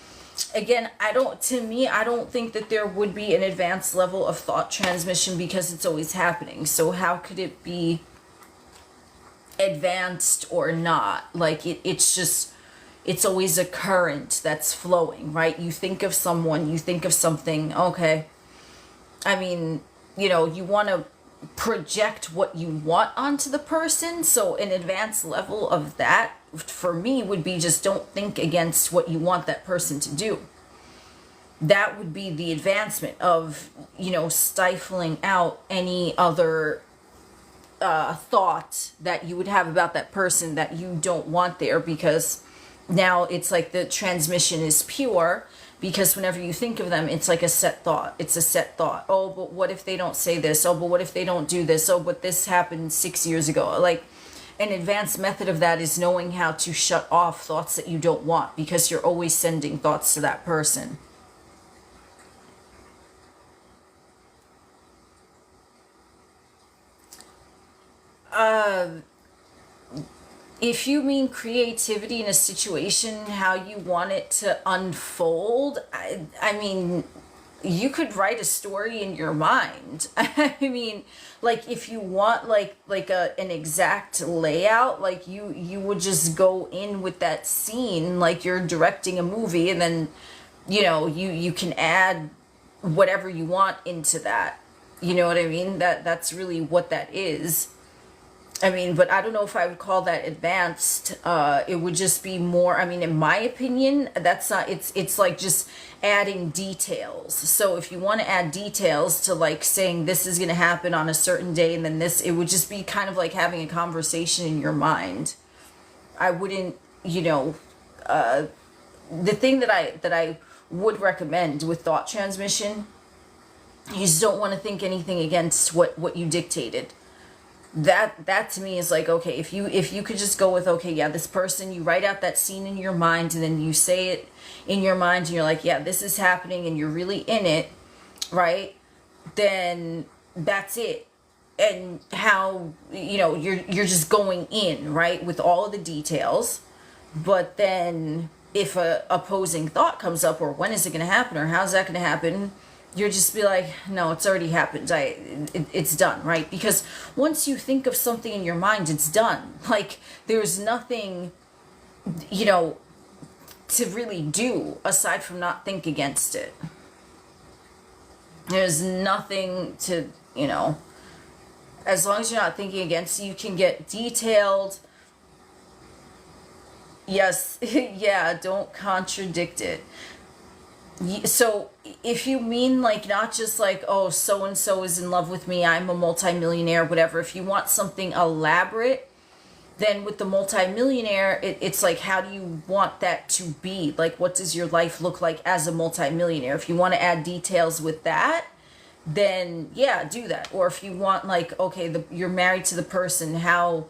Again, to me, I don't think that there would be an advanced level of thought transmission, because it's always happening. So how could it be advanced or not? Like it's always a current that's flowing, right? You think of someone, you think of something, okay, I mean, you want to project what you want onto the person. So an advanced level of that for me would be, just don't think against what you want that person to do. That would be the advancement of, stifling out any other thought that you would have about that person that you don't want there, because now it's like the transmission is pure, because whenever you think of them, it's like a set thought. It's a set thought. Oh, but what if they don't say this? Oh, but what if they don't do this? Oh, but this happened 6 years ago. Like, an advanced method of that is knowing how to shut off thoughts that you don't want, because you're always sending thoughts to that person. If you mean creativity in a situation, how you want it to unfold, I mean, you could write a story in your mind. I mean, like if you want like an exact layout, like you would just go in with that scene, like you're directing a movie, and then you can add whatever you want into that. You know what I mean? That's really what that is. I mean, but I don't know if I would call that advanced. It would just be more, I mean, in my opinion, that's not, it's like just adding details. So if you want to add details to like saying this is going to happen on a certain day and then this, it would just be kind of like having a conversation in your mind. I wouldn't, the thing that I would recommend with thought transmission, you just don't want to think anything against what you dictated. That to me is like, okay, if you could just go with, okay, yeah, this person, you write out that scene in your mind and then you say it in your mind and you're like, yeah, this is happening, and you're really in it, right? Then that's it. And how, you're just going in, right, with all of the details. But then if a opposing thought comes up, or when is it going to happen, or how's that going to happen, you'll just be like, no, it's already happened. It's done, right? Because once you think of something in your mind, it's done. Like, there's nothing, to really do aside from not think against it. There's nothing to, as long as you're not thinking against it, you can get detailed. Yes, yeah, don't contradict it. So if you mean like not just like, oh, so and so is in love with me, I'm a multimillionaire, whatever, if you want something elaborate, then with the multimillionaire, it's like, how do you want that to be? Like, what does your life look like as a multimillionaire? If you want to add details with that, then yeah, do that. Or if you want, like, okay, you're married to the person, how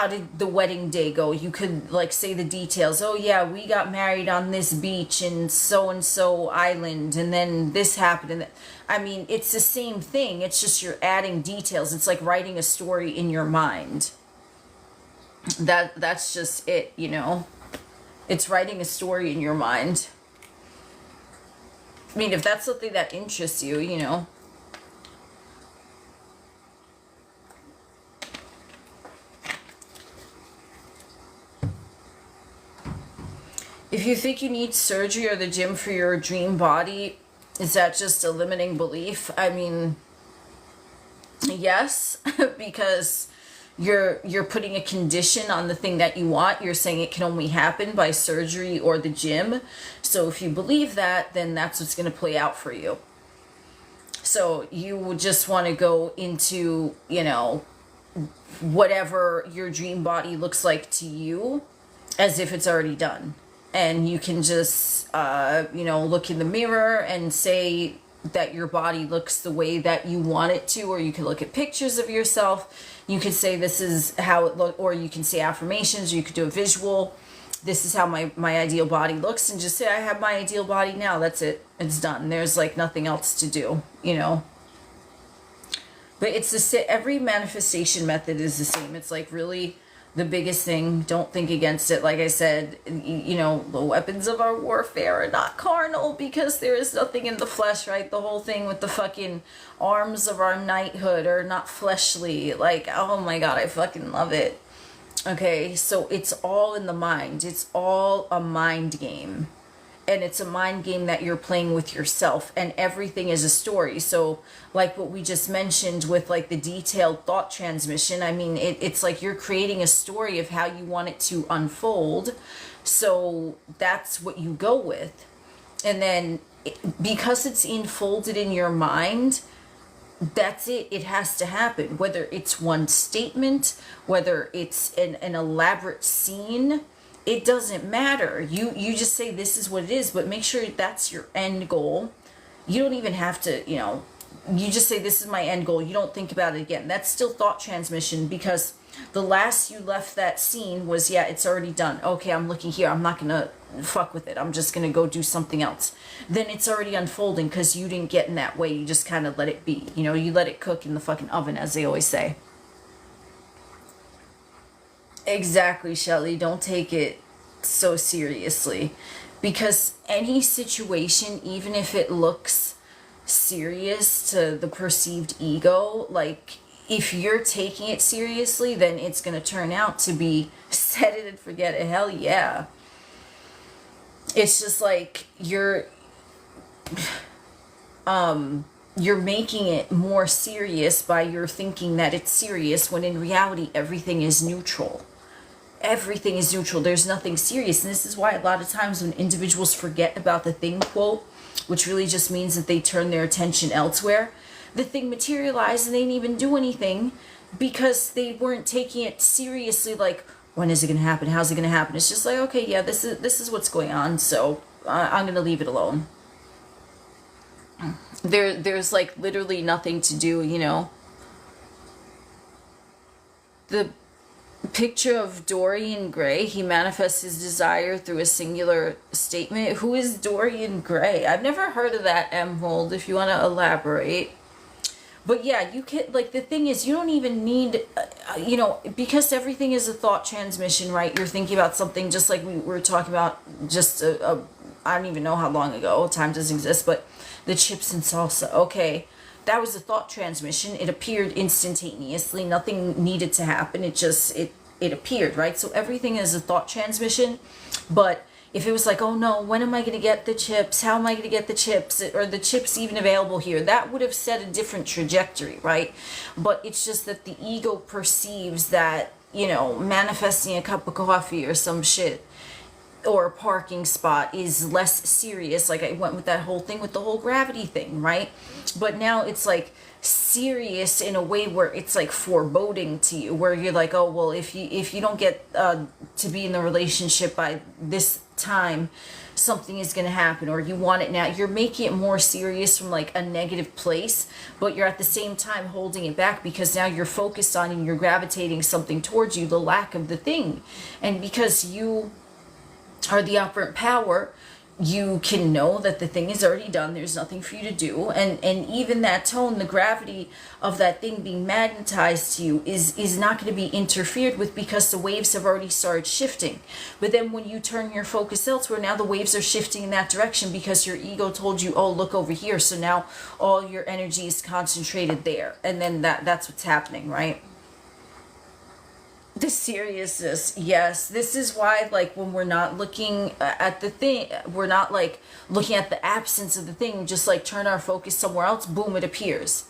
did the wedding day go? You could like say the details. Oh yeah, we got married on this beach in so and so island, and then this happened. And I mean, it's the same thing. It's just you're adding details. It's like writing a story in your mind. That's just it, you know. It's writing a story in your mind. I mean, if that's something that interests you, you know. If you think you need surgery or the gym for your dream body, is that just a limiting belief? I mean, yes, because you're putting a condition on the thing that you want. You're saying it can only happen by surgery or the gym. So if you believe that, then that's what's going to play out for you. So you would just want to go into, you know, whatever your dream body looks like to you as if it's already done. And you can just, you know, look in the mirror and say that your body looks the way that you want it to, or you can look at pictures of yourself. You could say this is how it looks, or you can say affirmations, or you could do a visual. This is how my ideal body looks, and just say I have my ideal body now. That's it. It's done. There's like nothing else to do, you know. But it's every manifestation method is the same. It's like really the biggest thing. Don't think against it. Like I said, you know, the weapons of our warfare are not carnal, because there is nothing in the flesh, right? The whole thing with the fucking arms of our knighthood are not fleshly. Like, oh my God, I fucking love it. Okay, so it's all in the mind. It's all a mind game. And it's a mind game that you're playing with yourself, and everything is a story. So like what we just mentioned with like the detailed thought transmission, I mean, it's like you're creating a story of how you want it to unfold. So that's what you go with. And then because it's enfolded in your mind, that's it. It has to happen. Whether it's one statement, whether it's an elaborate scene, it doesn't matter. You just say this is what it is, but make sure that's your end goal. You don't even have to, you know, you just say this is my end goal. You don't think about it again. That's still thought transmission, because the last you left that scene was, yeah, it's already done. Okay, I'm looking here. I'm not going to fuck with it. I'm just going to go do something else. Then it's already unfolding because you didn't get in that way. You just kind of let it be. You know, you let it cook in the fucking oven, as they always say. Exactly, Shelly. Don't take it so seriously, because any situation, even if it looks serious to the perceived ego, like if you're taking it seriously, then it's going to turn out to be set it and forget it. Hell yeah. It's just like you're making it more serious by your thinking that it's serious, when in reality everything is neutral. Everything is neutral. There's nothing serious. And this is why a lot of times when individuals forget about the thing quote, which really just means that they turn their attention elsewhere, the thing materialized and they didn't even do anything, because they weren't taking it seriously. Like, when is it going to happen? How's it going to happen? It's just like, okay, yeah, this is what's going on, so I'm going to leave it alone. There's like literally nothing to do, you know. The picture of Dorian Gray, he manifests his desire through a singular statement. Who is Dorian Gray? I've never heard of that, Emerald, if you want to elaborate. But yeah, you can, like, the thing is, you don't even need, you know, because everything is a thought transmission, right? You're thinking about something, just like we were talking about just I don't even know how long ago, time doesn't exist, but the chips and salsa. Okay, that was a thought transmission. It appeared instantaneously. Nothing needed to happen. It just, it appeared, right? So everything is a thought transmission. But if it was like, oh no, when am I going to get the chips? How am I going to get the chips? Or the chips even available here? That would have set a different trajectory, right? But it's just that the ego perceives that, you know, manifesting a cup of coffee or some shit, or a parking spot, is less serious. Like I went with that whole thing with the whole gravity thing, right? But now it's like serious in a way where it's like foreboding to you, where you're like, oh well, if you don't get to be in the relationship by this time, something is going to happen, or you want it now. You're making it more serious from like a negative place, but you're at the same time holding it back because now you're focused on and you're gravitating something towards you, the lack of the thing. And because you are the operant power, you can know that the thing is already done. There's nothing for you to do. And even that tone, the gravity of that thing being magnetized to you is not going to be interfered with because the waves have already started shifting. But then when you turn your focus elsewhere, now the waves are shifting in that direction because your ego told you, oh, look over here. So now all your energy is concentrated there. And then that's what's happening, right? The seriousness, yes. This is why, like, when we're not looking at the thing, we're not like looking at the absence of the thing, just like turn our focus somewhere else, boom, it appears.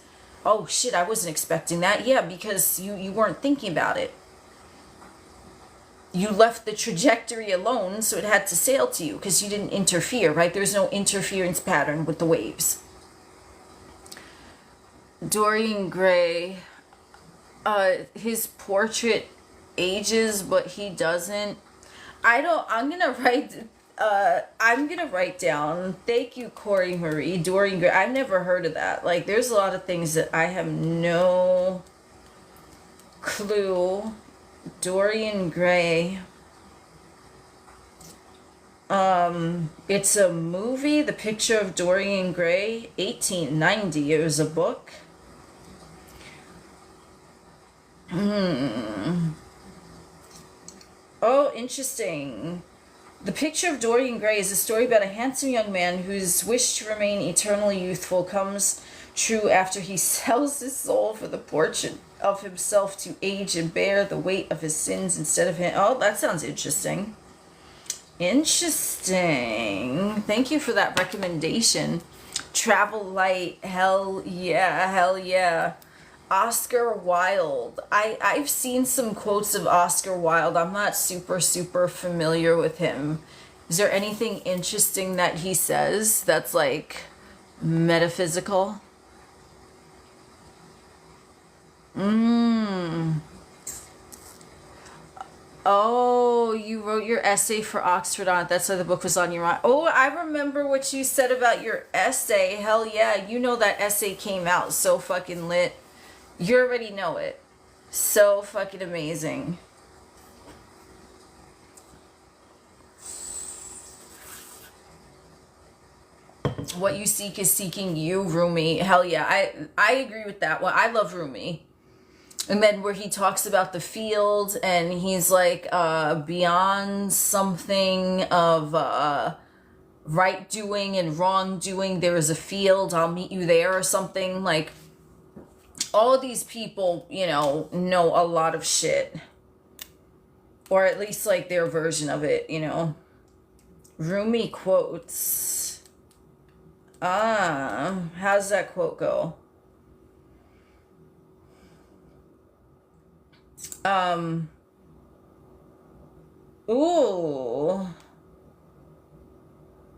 Oh shit, I wasn't expecting that. Yeah, because you weren't thinking about it. You left the trajectory alone, so it had to sail to you because you didn't interfere, right? There's no interference pattern with the waves. Dorian Gray, his portrait ages, but he doesn't. I'm gonna write down, thank you, Corey Marie, Dorian Gray. I've never heard of that. Like, there's a lot of things that I have no clue. Dorian Gray. It's a movie, The Picture of Dorian Gray, 1890. It was a book. Oh, interesting. The Picture of Dorian Gray is a story about a handsome young man whose wish to remain eternally youthful comes true after he sells his soul for the portrait of himself to age and bear the weight of his sins instead of him. Oh, that sounds interesting. Interesting. Thank you for that recommendation. Travel Light. Hell yeah. Hell yeah. Oscar Wilde. I've seen some quotes of Oscar Wilde. I'm not super familiar with him. Is there anything interesting that he says that's like metaphysical? Oh, you wrote your essay for Oxford on it. That's why the book was on your mind. Oh, I remember what you said about your essay. Hell yeah. You know that essay came out so fucking lit. You already know it. So fucking amazing. What you seek is seeking you, Rumi. Hell yeah. I agree with that one. I love Rumi. And then where he talks about the field and he's like beyond something of right doing and wrong doing, there is a field, I'll meet you there or something. Like, all of these people, you know a lot of shit. Or at least like their version of it, you know. Rumi quotes. How's that quote go? Ooh.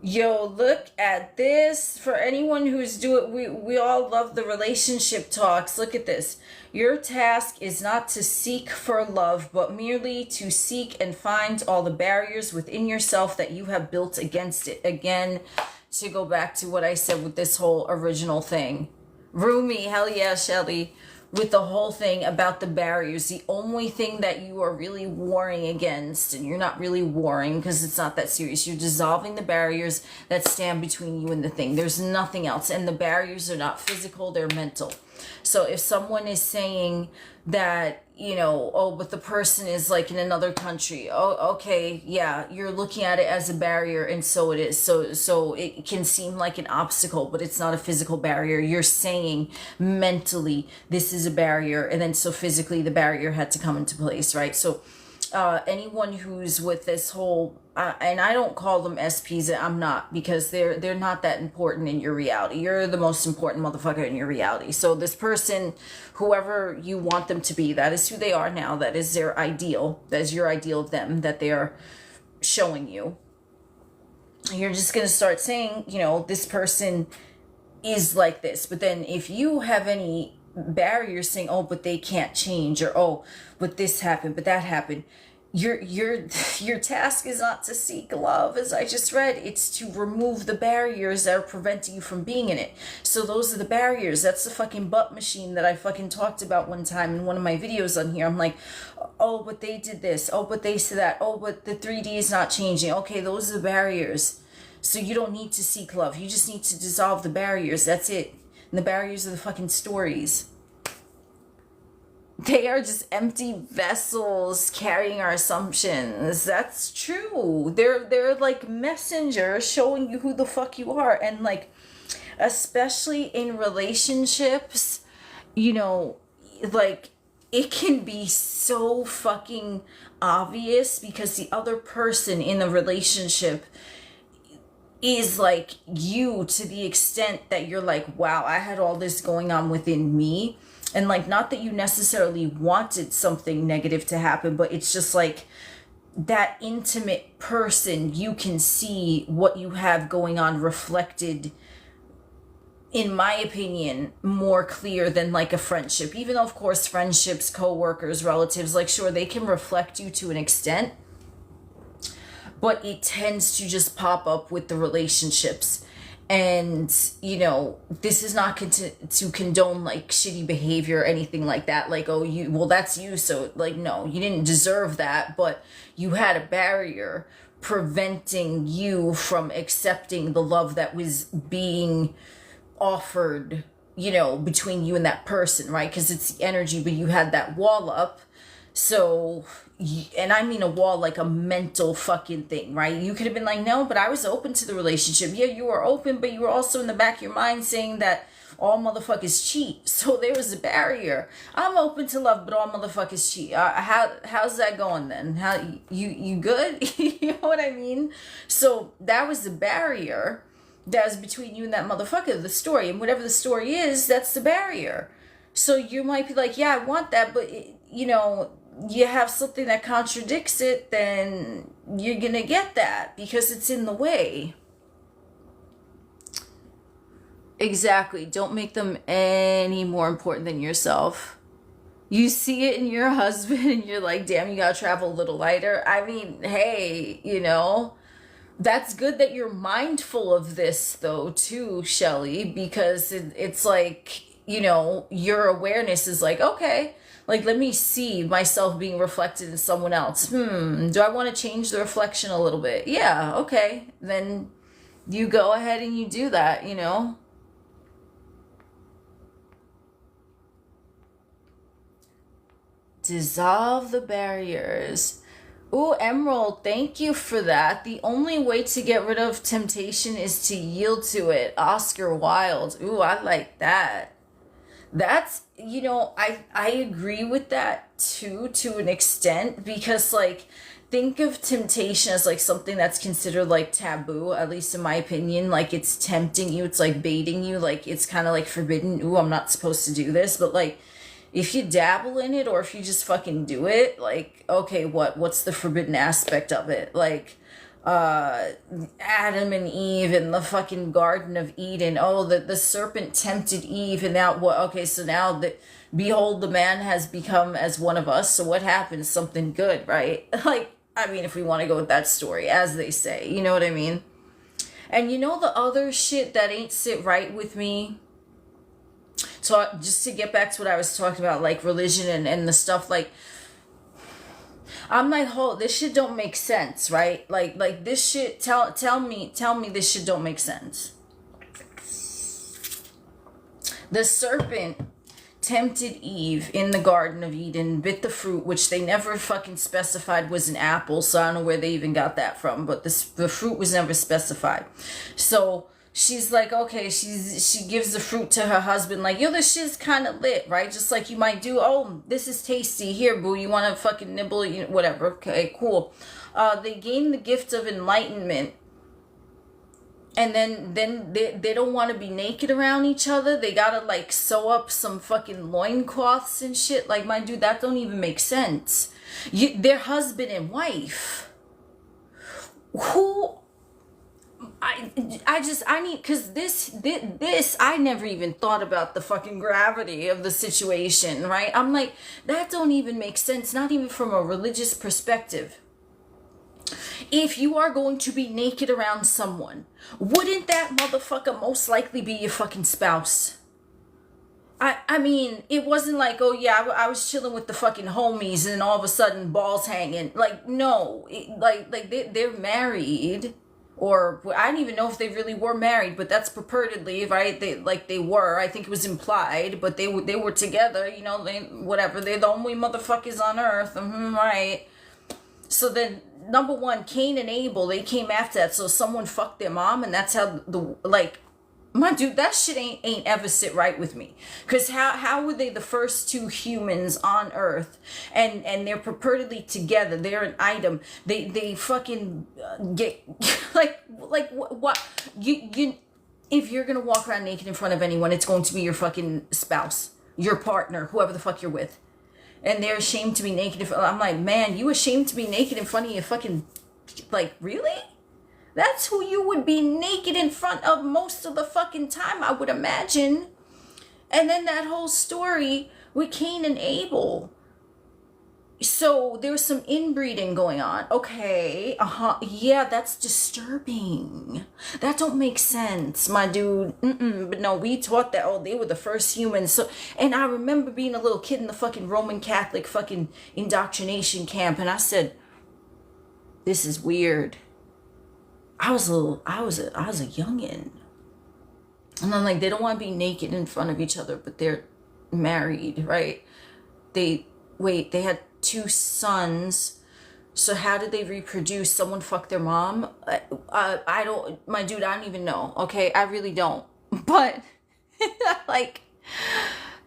Yo, look at this. For anyone who's we all love the relationship talks. Look at this. Your task is not to seek for love, but merely to seek and find all the barriers within yourself that you have built against it. Again, to go back to what I said with this whole original thing. Rumi, hell yeah, Shelly. With the whole thing about the barriers, the only thing that you are really warring against, and you're not really warring because it's not that serious, you're dissolving the barriers that stand between you and the thing. There's nothing else. And the barriers are not physical, they're mental. So if someone is saying that, oh, but the person is like in another country, oh, okay, yeah, you're looking at it as a barrier, and so it is. So it can seem like an obstacle, but it's not a physical barrier. You're saying mentally this is a barrier, and then so physically the barrier had to come into place, right? So anyone who's with this whole and I don't call them SPs, I'm not, because they're not that important in your reality. You're the most important motherfucker in your reality. So this person, whoever you want them to be, that is who they are now. That is their ideal. That is your ideal of them that they are showing you. You're just going to start saying, this person is like this. But then if you have any barriers saying, oh, but they can't change, or oh, but this happened, but that happened, your task is not to seek love, as I just read. It's to remove the barriers that are preventing you from being in it. So those are the barriers. That's the fucking butt machine that I fucking talked about one time in one of my videos on here. I'm like, oh, but they did this. Oh, but they said that. Oh, but the 3D is not changing. Okay, those are the barriers. So you don't need to seek love. You just need to dissolve the barriers. That's it. And the barriers are the fucking stories. They are just empty vessels carrying our assumptions. That's true. They're like messengers showing you who the fuck you are. And like, especially in relationships, you know, like, it can be so fucking obvious because the other person in the relationship is like you, to the extent that you're like, wow, I had all this going on within me. And like, not that you necessarily wanted something negative to happen, but it's just like that intimate person, you can see what you have going on reflected, in my opinion, more clear than like a friendship. Even though, of course, friendships, co-workers, relatives, like, sure, they can reflect you to an extent, but it tends to just pop up with the relationships. And, you know, this is not to condone like shitty behavior or anything like that. Like, oh, well, that's you. So like, no, you didn't deserve that, but you had a barrier preventing you from accepting the love that was being offered, you know, between you and that person, right? Because it's the energy, but you had that wall up. So, and I mean a wall, like a mental fucking thing, right? You could have been like, no, but I was open to the relationship. Yeah, you were open, but you were also in the back of your mind saying that all motherfuckers cheat. So there was a barrier. I'm open to love, but all motherfuckers cheat. How's that going then? How you good? You know what I mean? So that was the barrier that was between you and that motherfucker, the story. And whatever the story is, that's the barrier. So you might be like, yeah, I want that, but you know, you have something that contradicts it, then you're gonna get that because it's in the way. Exactly. Don't make them any more important than yourself. You see it in your husband and you're like, damn, you gotta travel a little lighter. I mean, hey, you know, that's good that you're mindful of this though too, Shelly, because it's like, you know, your awareness is like, okay, like, let me see myself being reflected in someone else. Do I want to change the reflection a little bit? Yeah, okay. Then you go ahead and you do that, you know? Dissolve the barriers. Ooh, Emerald, thank you for that. The only way to get rid of temptation is to yield to it. Oscar Wilde. Ooh, I like that. That's, you know, I agree with that too, to an extent, because like, think of temptation as like something that's considered like taboo, at least in my opinion. Like, it's tempting you, it's like baiting you, like it's kind of like forbidden. Ooh, I'm not supposed to do this. But like, if you dabble in it, or if you just fucking do it, like, okay, what's the forbidden aspect of it? Like, Adam and Eve in the fucking Garden of Eden. Oh, the serpent tempted Eve, and now what? Okay, so now behold, the man has become as one of us. So what happens? Something good, right? Like, I mean, if we want to go with that story, as they say, you know what I mean? And you know the other shit that ain't sit right with me? So just to get back to what I was talking about, like religion and the stuff, like, I'm like, this shit don't make sense, right? Like this shit, tell me this shit don't make sense. The serpent tempted Eve in the Garden of Eden, bit the fruit, which they never fucking specified was an apple, so I don't know where they even got that from, but the fruit was never specified. So she's like, okay, she gives the fruit to her husband, like, yo, this shit's kind of lit, right? Just like you might do, oh, this is tasty, here, boo, you want to fucking nibble, you know, whatever, okay, cool. They gain the gift of enlightenment, and then they don't want to be naked around each other. They gotta like sew up some fucking loincloths and shit. Like, my dude, that don't even make sense. They're husband and wife. Who I need, because this I never even thought about the fucking gravity of the situation, right? I'm like, that don't even make sense, not even from a religious perspective. If you are going to be naked around someone, wouldn't that motherfucker most likely be your fucking spouse? I mean, it wasn't like, oh yeah, I was chilling with the fucking homies and all of a sudden balls hanging. Like, no, they're married. Or I don't even know if they really were married, but that's purportedly, right? They were. I think it was implied, but they were together. You know, whatever. They're the only motherfuckers on earth, right? So then, number one, Cain and Abel, they came after that. So someone fucked their mom, and that's how my dude, that shit ain't ever sit right with me. Cause how were they the first two humans on Earth, and they're purportedly together? They're an item. They fucking get like what you if you're gonna walk around naked in front of anyone, it's going to be your fucking spouse, your partner, whoever the fuck you're with, and they're ashamed to be naked. I'm like, man, you ashamed to be naked in front of your fucking, like, really? That's who you would be naked in front of most of the fucking time, I would imagine. And then that whole story with Cain and Abel. So there's some inbreeding going on. Okay, yeah, that's disturbing. That don't make sense, my dude. But no, we taught that, oh, they were the first humans. So, and I remember being a little kid in the fucking Roman Catholic fucking indoctrination camp, and I said, this is weird. I was a youngin'. And I'm like, they don't want to be naked in front of each other, but they're married, right? They had 2 sons. So how did they reproduce? Someone fucked their mom? I don't, my dude, I don't even know. Okay, I really don't. But like,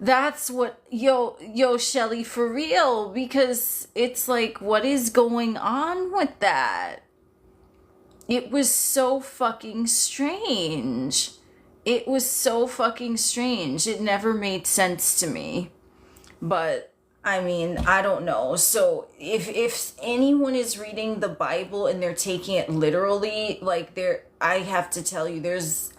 that's what, yo, Shelly, for real, because it's like, what is going on with that? It was so fucking strange. It was so fucking strange. It never made sense to me. But, I mean, I don't know. So, if anyone is reading the Bible and they're taking it literally, like, I have to tell you,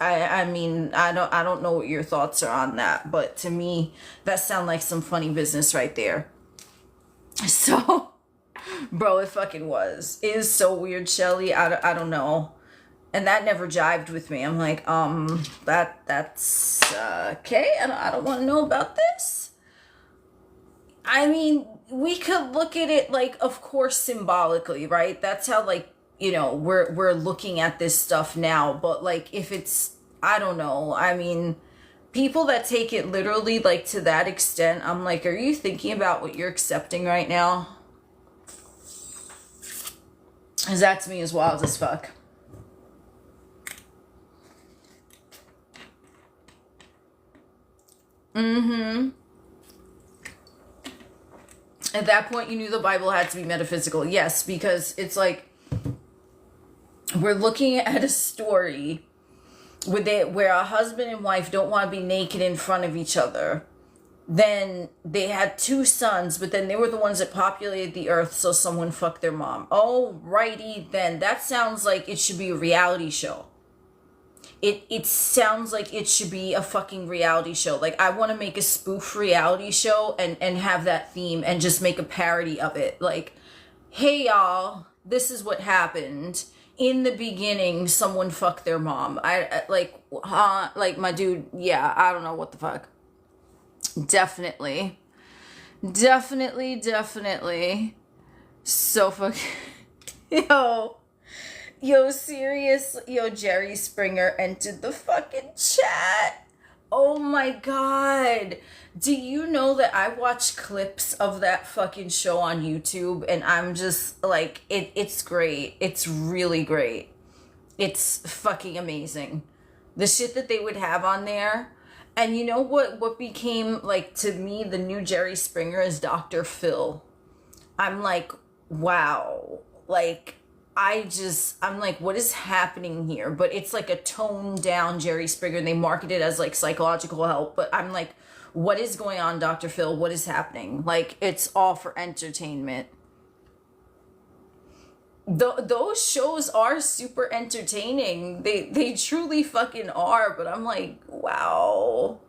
I mean, I don't know what your thoughts are on that. But to me, that sounds like some funny business right there. So... bro, it fucking was. It is so weird, Shelly. I don't know. And that never jived with me. I'm like, that's okay. I don't want to know about this. I mean, we could look at it like, of course, symbolically, right? That's how, like, you know, we're looking at this stuff now. But like, if it's, I don't know. I mean, people that take it literally, like, to that extent, I'm like, are you thinking about what you're accepting right now? Because that to me is wild as fuck. At that point, you knew the Bible had to be metaphysical. Yes, because it's like, we're looking at a story where a husband and wife don't want to be naked in front of each other. Then they had 2 sons, but then they were the ones that populated the earth, so someone fucked their mom. Alrighty then. That sounds like it should be a reality show. It sounds like it should be a fucking reality show. Like, I want to make a spoof reality show and have that theme and just make a parody of it. Like, hey y'all, this is what happened. In the beginning, someone fucked their mom. Like, my dude, yeah, I don't know what the fuck. Definitely. So fucking... Yo, serious. Yo, Jerry Springer entered the fucking chat. Oh my god. Do you know that I watch clips of that fucking show on YouTube, and I'm just like, it's great. It's really great. It's fucking amazing. The shit that they would have on there. And you know what became, like, to me, the new Jerry Springer is Dr. Phil. I'm like, wow. Like, I'm like, what is happening here? But it's like a toned down Jerry Springer. And they market it as like psychological help. But I'm like, what is going on, Dr. Phil? What is happening? Like, it's all for entertainment. those shows are super entertaining. They truly fucking are, but I'm like, wow.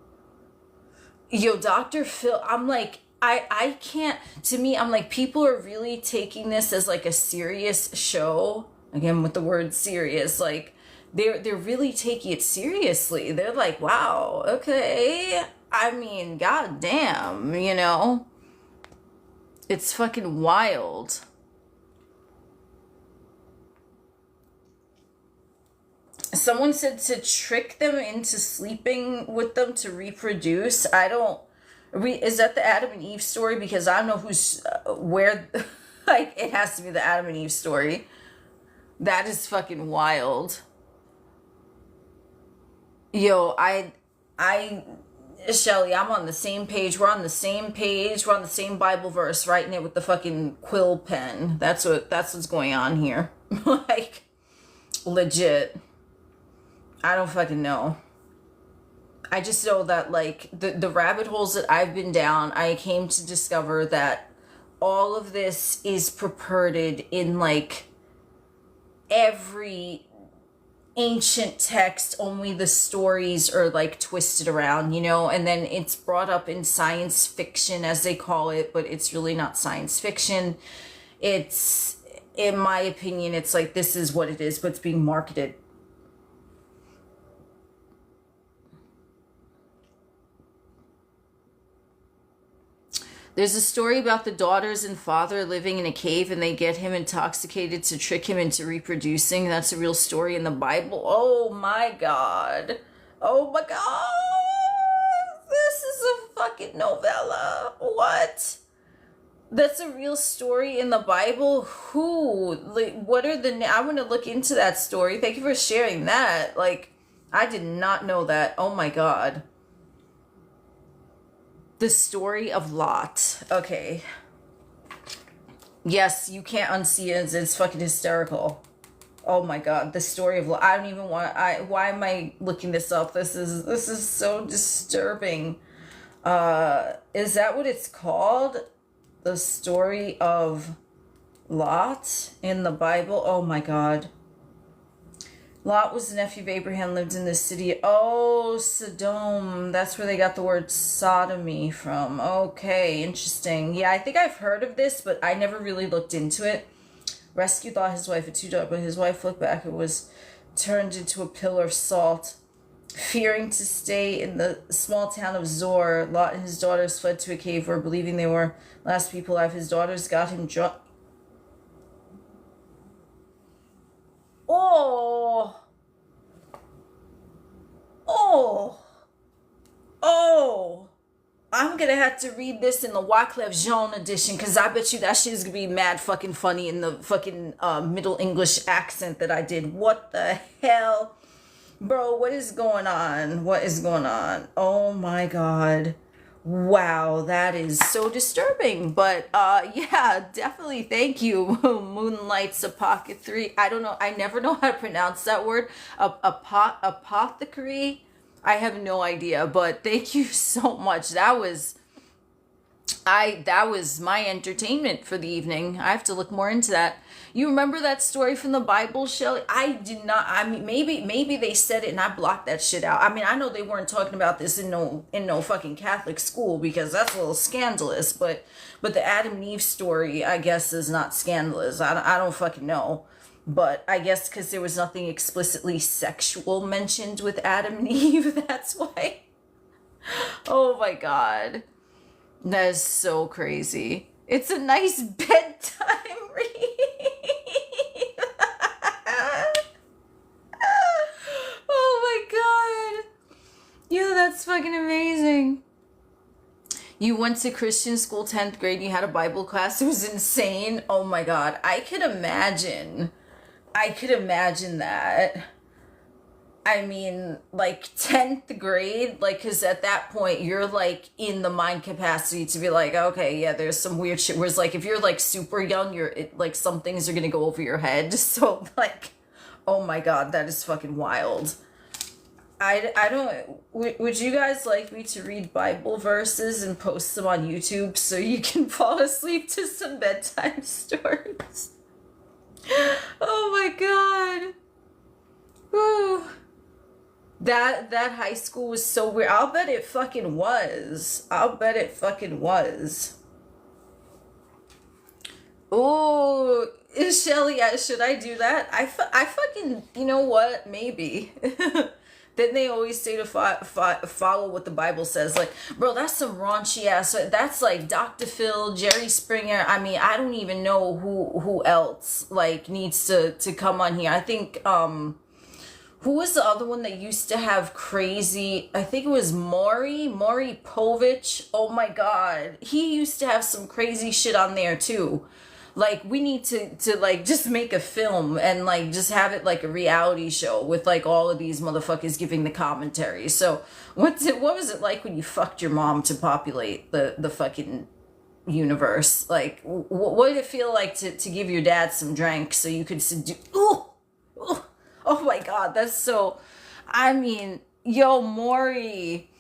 Yo, Dr. Phil, I'm like, I can't, to me, I'm like, people are really taking this as like a serious show. Again, with the word serious, like, they're really taking it seriously. They're like, wow, okay. I mean, goddamn, you know? It's fucking wild. Someone said to trick them into sleeping with them to reproduce. I don't. Is that the Adam and Eve story? Because I don't know who's where. Like, it has to be the Adam and Eve story. That is fucking wild. Yo, Shelly, I'm on the same page. We're on the same page. We're on the same Bible verse, writing it with the fucking quill pen. That's what's going on here. Like, legit. I don't fucking know. I just know that, like, the rabbit holes that I've been down, I came to discover that all of this is purported in, like, every ancient text. Only the stories are, like, twisted around, you know? And then it's brought up in science fiction, as they call it, but it's really not science fiction. It's, in my opinion, it's like, this is what it is, but it's being marketed. There's a story about the daughters and father living in a cave and they get him intoxicated to trick him into reproducing. That's a real story in the Bible. Oh my God. Oh my God. This is a fucking novella. What? That's a real story in the Bible? Who? Like, what are the... I want to look into that story. Thank you for sharing that. Like, I did not know that. Oh my God. The story of Lot. Okay. Yes, you can't unsee it. It's fucking hysterical. Oh my God. The story of Lot. I don't even want... why am I looking this up? This is so disturbing. Is that what it's called? The story of Lot in the Bible? Oh my God. Lot was the nephew of Abraham, lived in the city. Oh, Sodom. That's where they got the word sodomy from. Okay, interesting. Yeah, I think I've heard of this, but I never really looked into it. Rescued Lot, his wife, and 2 daughters, but his wife looked back and was turned into a pillar of salt. Fearing to stay in the small town of Zor, Lot and his daughters fled to a cave where, believing they were last people alive, his daughters got him drunk. Oh. Oh. Oh. I'm gonna have to read this in the Wyclef Jean edition, because I bet you that shit is gonna be mad fucking funny in the fucking Middle English accent that I did. What the hell? Bro, what is going on? What is going on? Oh my God. Wow, that is so disturbing. But yeah, definitely thank you, Moonlight's Apothecary 3. I don't know. I never know how to pronounce that word. Apothecary. I have no idea, but thank you so much. That was my entertainment for the evening. I have to look more into that. You remember that story from the Bible, Shelley? I did not. I mean, maybe they said it and I blocked that shit out. I mean, I know they weren't talking about this in no fucking Catholic school, because that's a little scandalous. But the Adam and Eve story, I guess, is not scandalous. I don't fucking know. But I guess because there was nothing explicitly sexual mentioned with Adam and Eve, that's why. Oh my God. That is so crazy. It's a nice bedtime read. Oh my God. Yeah, that's fucking amazing. You went to Christian school 10th grade, you had a Bible class. It was insane. Oh my God. I could imagine that. I mean, like 10th grade, like, because at that point you're like in the mind capacity to be like, okay, yeah, there's some weird shit. Whereas like if you're like super young, like some things are gonna go over your head. So like, oh my God, that is fucking wild. I don't, would you guys like me to read Bible verses and post them on YouTube so you can fall asleep to some bedtime stories? Oh my god. Whew. That high school was so weird. I'll bet it fucking was. I'll bet it fucking was. Oh, Shelly, should I do that? I fucking, you know what? Maybe. Then they always say to follow what the Bible says. Like, bro, that's some raunchy ass. That's like Dr. Phil, Jerry Springer. I mean, I don't even know who else like needs to come on here. I think who was the other one that used to have crazy? I think it was Maury Povich. Oh my god, he used to have some crazy shit on there too. Like, we need to like just make a film and like just have it like a reality show with like all of these motherfuckers giving the commentary. So what was it like when you fucked your mom to populate the fucking universe? Like, what did it feel like to give your dad some drink so you could seduce? Oh my god, that's so. I mean, yo, Maury,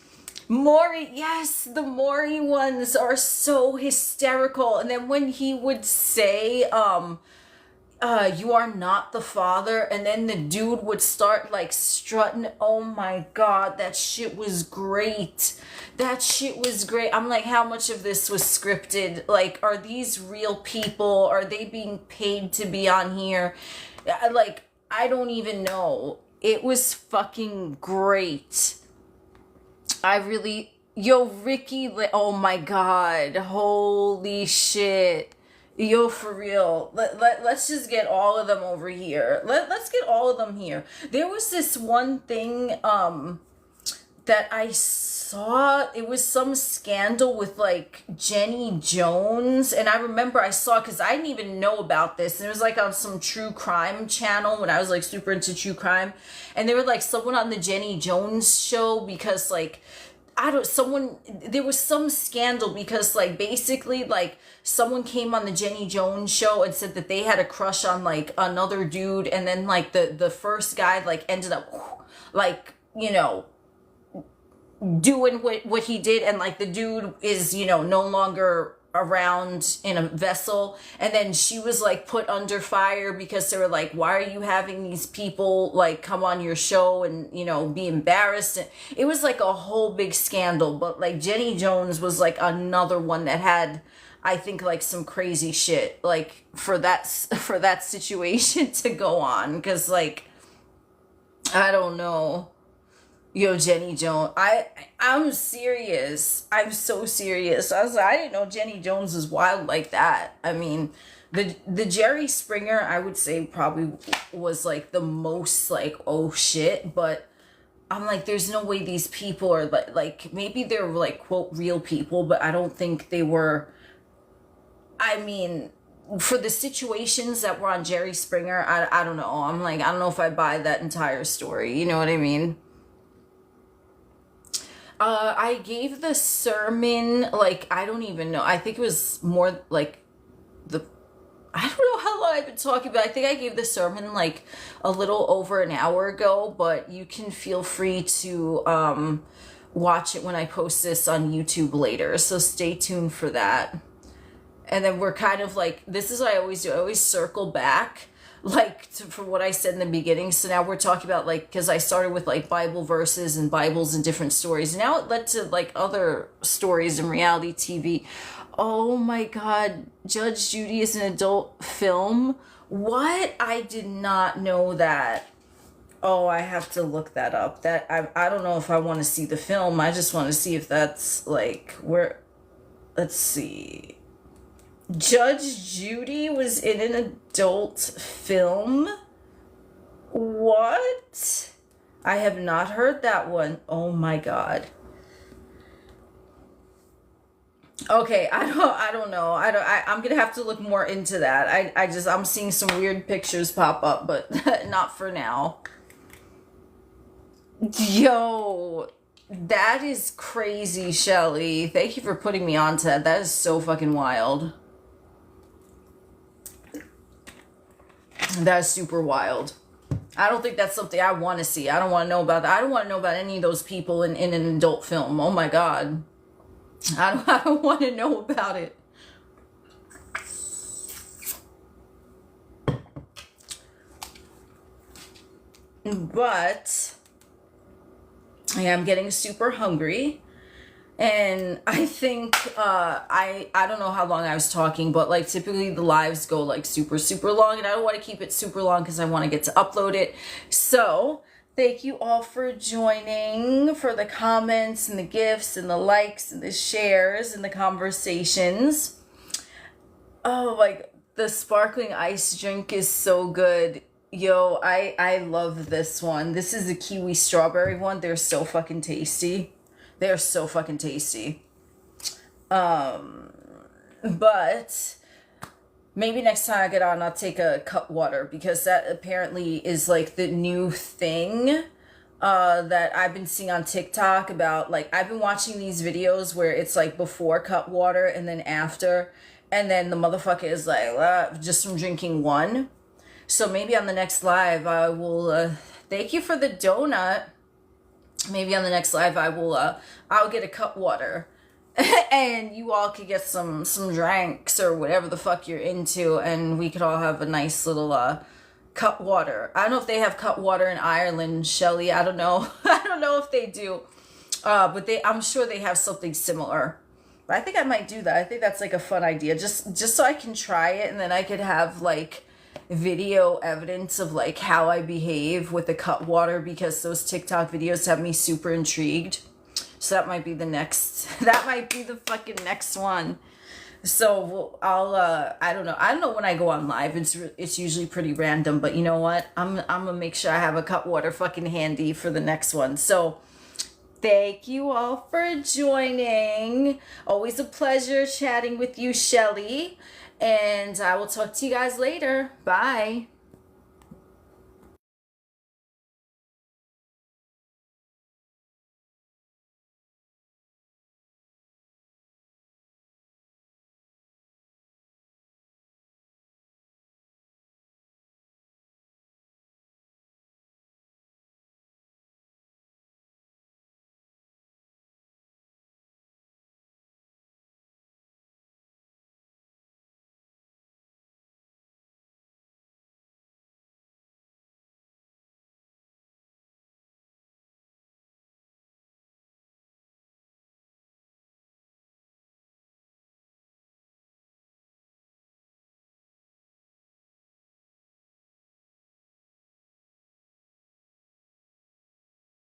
yes, the Maury ones are so hysterical. And then when he would say, you are not the father, and then the dude would start like strutting. Oh my god, that shit was great. That shit was great. I'm like, how much of this was scripted? Like, are these real people? Are they being paid to be on here? Like, I don't even know. It was fucking great. I really, yo, Ricky, oh my god, holy shit. Yo, for real, let's just get all of them over here. Let's get all of them here. There was this one thing, that I saw. It was some scandal with like Jenny Jones, and I remember I saw, because I didn't even know about this, and it was like on some true crime channel when I was like super into true crime, and they were like someone on the Jenny Jones show, because like there was some scandal because like basically like someone came on the Jenny Jones show and said that they had a crush on like another dude, and then like the first guy like ended up like, you know, doing what he did, and like the dude is, you know, no longer around in a vessel, and then she was like put under fire because they were like, why are you having these people like come on your show and, you know, be embarrassed? And it was like a whole big scandal. But like Jenny Jones was like another one that had, I think, like some crazy shit like for that situation to go on, because like, I don't know. Yo, Jenny Jones, I'm serious. I'm so serious. I was like, I didn't know Jenny Jones was wild like that. I mean, the Jerry Springer, I would say probably was like the most like, oh shit, but I'm like, there's no way these people are like maybe they're like quote real people, but I don't think they were. I mean, for the situations that were on Jerry Springer, I don't know. I'm like, I don't know if I buy that entire story. You know what I mean? I gave the sermon, like, I don't even know. I think it was more like I don't know how long I've been talking about. I think I gave the sermon like a little over an hour ago, but you can feel free to watch it when I post this on YouTube later. So stay tuned for that. And then we're kind of like, this is what I always do. I always circle back like for what I said in the beginning. So now we're talking about like, because I started with like Bible verses and Bibles and different stories. Now it led to like other stories in reality TV. Oh my god, Judge Judy is an adult film? What? I did not know that. Oh, I have to look that up. That I don't know if I want to see the film. I just want to see if that's like where. Let's see. Judge Judy was in an adult film? What? I have not heard that one. Oh my god. Okay, I don't know. I'm gonna have to look more into that. I'm seeing some weird pictures pop up, but not for now. Yo, that is crazy, Shelly. Thank you for putting me on to that. That is so fucking wild. That is super wild. I don't think that's something I want to see. I don't want to know about that. I don't want to know about any of those people in an adult film. Oh my god. I don't want to know about it. but I am getting super hungry. And I think I don't know how long I was talking, but like typically the lives go like super long, and I don't want to keep it super long because I want to get to upload it. So thank you all for joining, for the comments and the gifts and the likes and the shares and the conversations. Oh, like the sparkling ice drink is so good. Yo, I love this one. This is the kiwi strawberry one. They're so fucking tasty. They're so fucking tasty. But maybe next time I get on, I'll take a cut water, because that apparently is like the new thing that I've been seeing on TikTok about. Like, I've been watching these videos where it's like before cut water and then after, and then the motherfucker is like just from drinking one. So maybe on the next live I will thank you for the donut. Maybe on the next live I will I'll get a cut water and you all could get some drinks or whatever the fuck you're into, and we could all have a nice little cut water. I don't know if they have cut water in Ireland, Shelly. I don't know. I don't know if they do. But I'm sure they have something similar. But I think I might do that. I think that's like a fun idea. Just so I can try it, and then I could have like video evidence of like how I behave with the cut water, because those TikTok videos have me super intrigued. So that might be the fucking next one. So I'll I don't know when I go on live. It's usually pretty random, but you know what? I'm gonna make sure I have a cut water fucking handy for the next one. So thank you all for joining. Always a pleasure chatting with you, Shelly. And I will talk to you guys later. Bye.